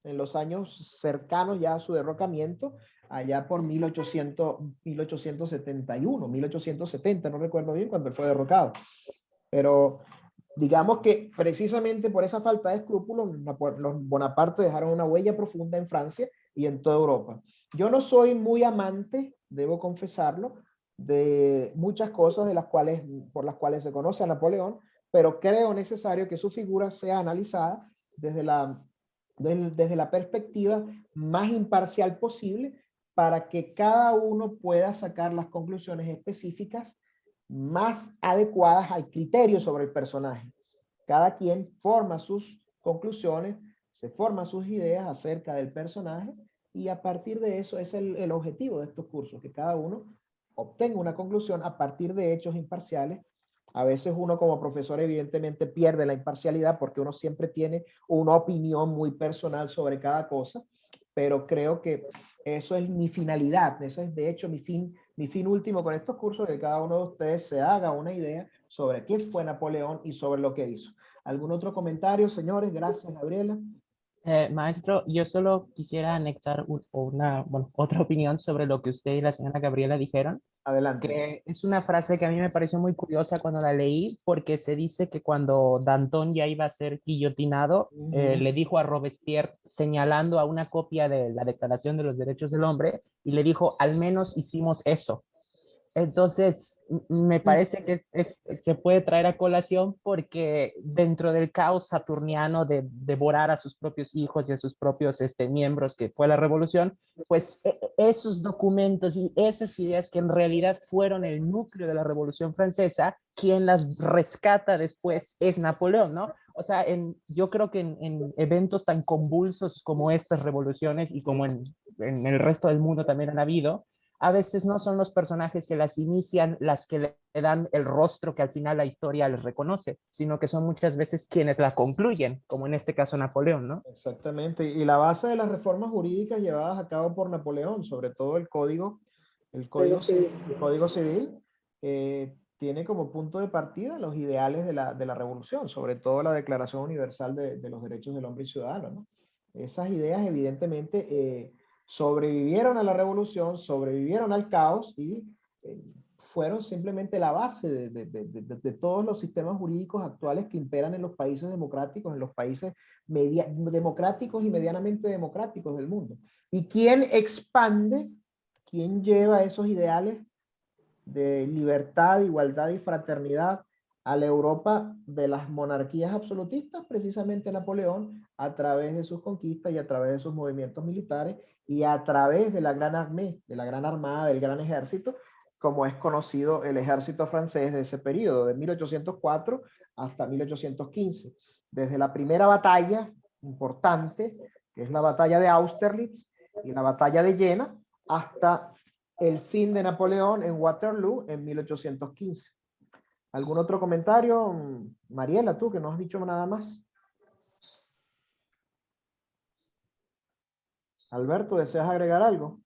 en los años cercanos ya a su derrocamiento, allá por 1871, 1870, no recuerdo bien cuando él fue derrocado. Pero digamos que precisamente por esa falta de escrúpulos, los Bonaparte dejaron una huella profunda en Francia y en toda Europa. Yo no soy muy amante, debo confesarlo, de muchas cosas por las cuales se conoce a Napoleón, pero creo necesario que su figura sea analizada desde la perspectiva más imparcial posible, para que cada uno pueda sacar las conclusiones específicas más adecuadas al criterio sobre el personaje. Cada quien forma sus conclusiones, se forma sus ideas acerca del personaje, y a partir de eso es el objetivo de estos cursos, que cada uno obtenga una conclusión a partir de hechos imparciales. A veces uno como profesor evidentemente pierde la imparcialidad porque uno siempre tiene una opinión muy personal sobre cada cosa, pero creo que eso es mi finalidad, eso es de hecho mi fin último con estos cursos, que cada uno de ustedes se haga una idea sobre qué fue Napoleón y sobre lo que hizo. ¿Algún otro comentario, señores? Gracias, Gabriela.
Maestro, yo solo quisiera anexar otra opinión sobre lo que usted y la señora Gabriela dijeron,
Adelante.
que es una frase que a mí me pareció muy curiosa cuando la leí, porque se dice que cuando Danton ya iba a ser guillotinado, le dijo a Robespierre, señalando a una copia de la Declaración de los Derechos del Hombre, y le dijo, al menos hicimos eso. Entonces, me parece que se puede traer a colación porque dentro del caos saturniano de devorar a sus propios hijos y a sus propios miembros que fue la revolución, pues esos documentos y esas ideas que en realidad fueron el núcleo de la Revolución Francesa, quien las rescata después es Napoleón, ¿no? O sea, yo creo que en eventos tan convulsos como estas revoluciones y como en el resto del mundo también han habido, a veces no son los personajes que las inician las que le dan el rostro que al final la historia les reconoce, sino que son muchas veces quienes la concluyen, como en este caso Napoleón, ¿no?
Exactamente, y la base de las reformas jurídicas llevadas a cabo por Napoleón, sobre todo el código civil, tiene como punto de partida los ideales de la revolución, sobre todo la Declaración Universal de los Derechos del Hombre y Ciudadano, ¿no? Esas ideas evidentemente sobrevivieron a la revolución, sobrevivieron al caos, y fueron simplemente la base de todos los sistemas jurídicos actuales que imperan en los países democráticos, en los países democráticos y medianamente democráticos del mundo. ¿Y quién expande, quién lleva esos ideales de libertad, igualdad y fraternidad a la Europa de las monarquías absolutistas? Precisamente Napoleón, a través de sus conquistas y a través de sus movimientos militares y a través de la gran armée, de la gran armada, del gran ejército, como es conocido el ejército francés de ese periodo, de 1804 hasta 1815. Desde la primera batalla importante, que es la batalla de Austerlitz y la batalla de Jena, hasta el fin de Napoleón en Waterloo en 1815. ¿Algún otro comentario? Mariela, tú que no has dicho nada más. Alberto, ¿deseas agregar algo?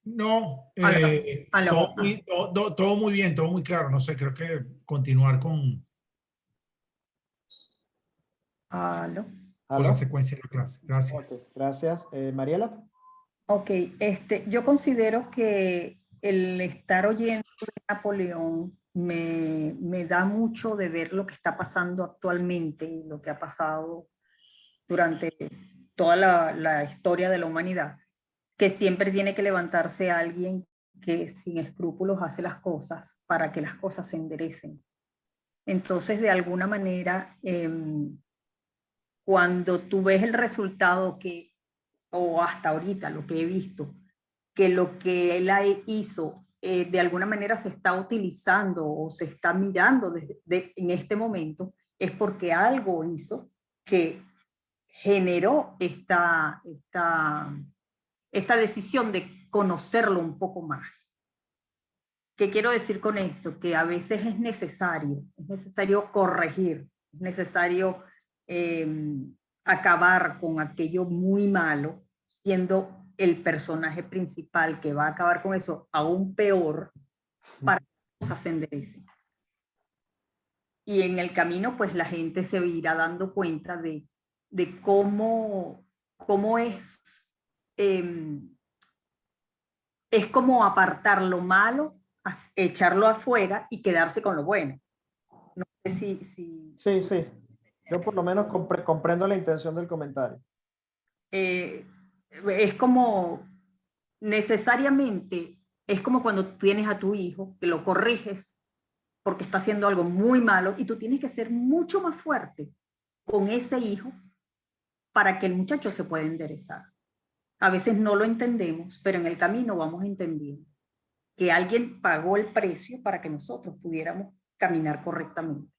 No, todo muy bien, todo muy claro. No sé, creo que continuar con la secuencia de la clase. Gracias.
Okay, gracias. Mariela.
Ok, yo considero que el estar oyendo de Napoleón me da mucho de ver lo que está pasando actualmente y lo que ha pasado durante toda la historia de la humanidad, que siempre tiene que levantarse alguien que sin escrúpulos hace las cosas para que las cosas se enderecen. Entonces, de alguna manera, cuando tú ves el resultado o hasta ahorita lo que he visto, que lo que él hizo de alguna manera se está utilizando o se está mirando en este momento, es porque algo hizo que generó esta decisión de conocerlo un poco más. ¿Qué quiero decir con esto? Que a veces es necesario corregir, es necesario acabar con aquello muy malo, siendo el personaje principal que va a acabar con eso aún peor, para que las cosas se enderecen. Y en el camino, pues la gente se irá dando cuenta de cómo es como apartar lo malo, echarlo afuera y quedarse con lo bueno. No sé si...
Sí, sí. Yo por lo menos comprendo la intención del comentario.
Es como necesariamente, es como cuando tienes a tu hijo, que lo corriges porque está haciendo algo muy malo y tú tienes que ser mucho más fuerte con ese hijo para que el muchacho se pueda enderezar. A veces no lo entendemos, pero en el camino vamos entendiendo que alguien pagó el precio para que nosotros pudiéramos caminar correctamente.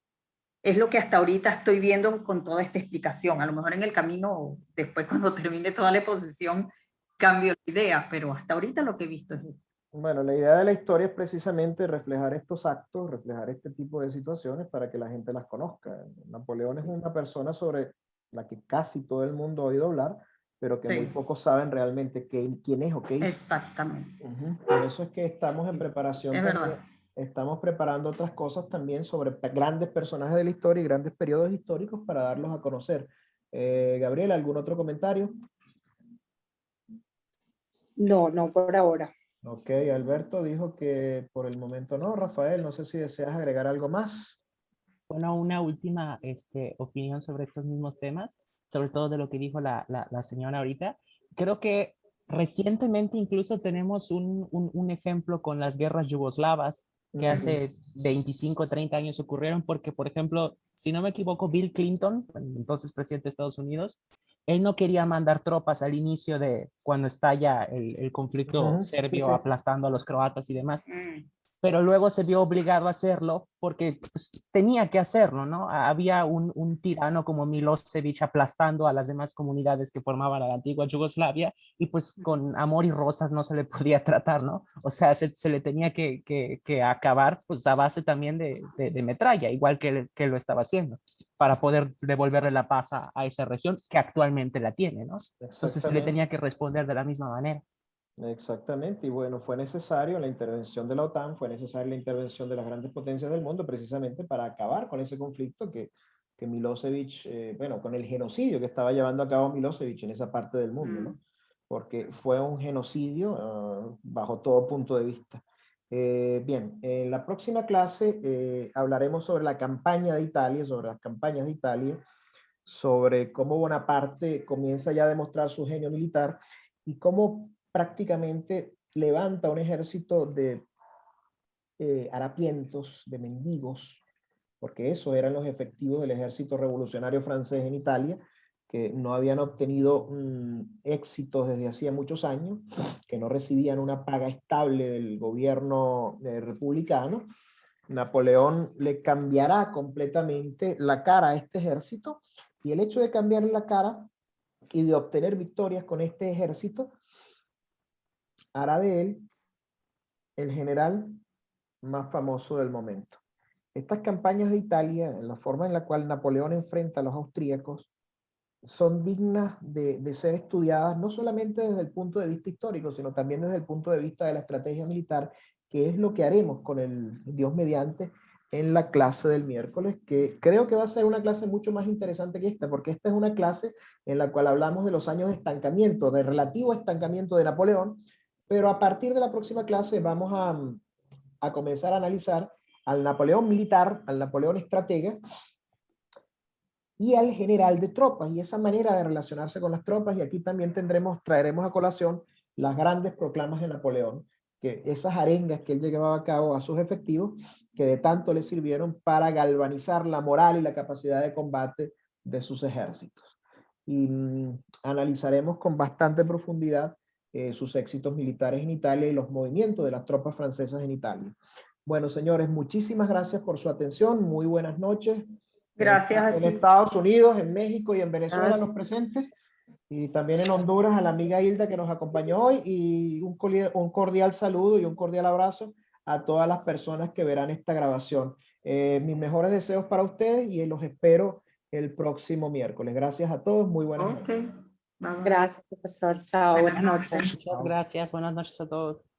Es lo que hasta ahorita estoy viendo con toda esta explicación. A lo mejor en el camino, después cuando termine toda la exposición, cambio la idea, pero hasta ahorita lo que he visto es esto.
Bueno, la idea de la historia es precisamente reflejar estos actos, reflejar este tipo de situaciones para que la gente las conozca. Napoleón es una persona sobre la que casi todo el mundo ha oído hablar, pero que muy pocos saben realmente quién es o qué hizo.
Exactamente.
Por eso es que estamos en preparación.
Es verdad.
Estamos preparando otras cosas también sobre grandes personajes de la historia y grandes periodos históricos para darlos a conocer. Gabriela, ¿algún otro comentario?
No, no por ahora.
Ok, Alberto dijo que por el momento no. Rafael, no sé si deseas agregar algo más.
Bueno, una última opinión sobre estos mismos temas, sobre todo de lo que dijo la señora ahorita. Creo que recientemente incluso tenemos un ejemplo con las guerras yugoslavas que hace 25, 30 años ocurrieron, porque, por ejemplo, si no me equivoco, Bill Clinton, entonces presidente de Estados Unidos, él no quería mandar tropas al inicio de cuando estalla el conflicto serbio, aplastando a los croatas y demás. Pero luego se vio obligado a hacerlo porque pues, tenía que hacerlo, ¿no? Había un tirano como Milosevic aplastando a las demás comunidades que formaban la antigua Yugoslavia y pues con amor y rosas no se le podía tratar, ¿no? O sea, se le tenía que acabar pues a base también de metralla, igual que lo estaba haciendo, para poder devolverle la paz a esa región que actualmente la tiene, ¿no? Entonces se le tenía que responder de la misma manera.
Exactamente, y bueno, fue necesario la intervención de la OTAN, fue necesaria la intervención de las grandes potencias del mundo precisamente para acabar con ese conflicto que Milosevic, bueno, con el genocidio que estaba llevando a cabo Milosevic en esa parte del mundo, ¿no? Porque fue un genocidio bajo todo punto de vista. Bien, en la próxima clase hablaremos sobre la campaña de Italia, sobre las campañas de Italia, sobre cómo Bonaparte comienza ya a demostrar su genio militar y cómo prácticamente levanta un ejército de harapientos, de mendigos, porque esos eran los efectivos del ejército revolucionario francés en Italia, que no habían obtenido éxitos desde hacía muchos años, que no recibían una paga estable del gobierno republicano. Napoleón le cambiará completamente la cara a este ejército, y el hecho de cambiarle la cara y de obtener victorias con este ejército hará de él el general más famoso del momento. Estas campañas de Italia, en la forma en la cual Napoleón enfrenta a los austríacos, son dignas de ser estudiadas no solamente desde el punto de vista histórico, sino también desde el punto de vista de la estrategia militar, que es lo que haremos con el Dios mediante en la clase del miércoles, que creo que va a ser una clase mucho más interesante que esta, porque esta es una clase en la cual hablamos de los años de estancamiento, de relativo estancamiento de Napoleón, pero a partir de la próxima clase vamos a comenzar a analizar al Napoleón militar, al Napoleón estratega y al general de tropas, y esa manera de relacionarse con las tropas. Y aquí también traeremos a colación las grandes proclamas de Napoleón, que esas arengas que él llevaba a cabo a sus efectivos, que de tanto le sirvieron para galvanizar la moral y la capacidad de combate de sus ejércitos. Y analizaremos con bastante profundidad sus éxitos militares en Italia y los movimientos de las tropas francesas en Italia. Bueno, señores, muchísimas gracias por su atención. Muy buenas noches.
Gracias a ti.
En Estados Unidos, en México y en Venezuela,
Gracias.
los presentes. Y también en Honduras a la amiga Hilda que nos acompañó hoy, y un cordial saludo y un cordial abrazo a todas las personas que verán esta grabación. Mis mejores deseos para ustedes y los espero el próximo miércoles. Gracias a todos, muy buenas noches.
Ok. Bye, bye.
Gracias, profesor. Chao, buenas noches.
Muchas gracias. Buenas noches a todos.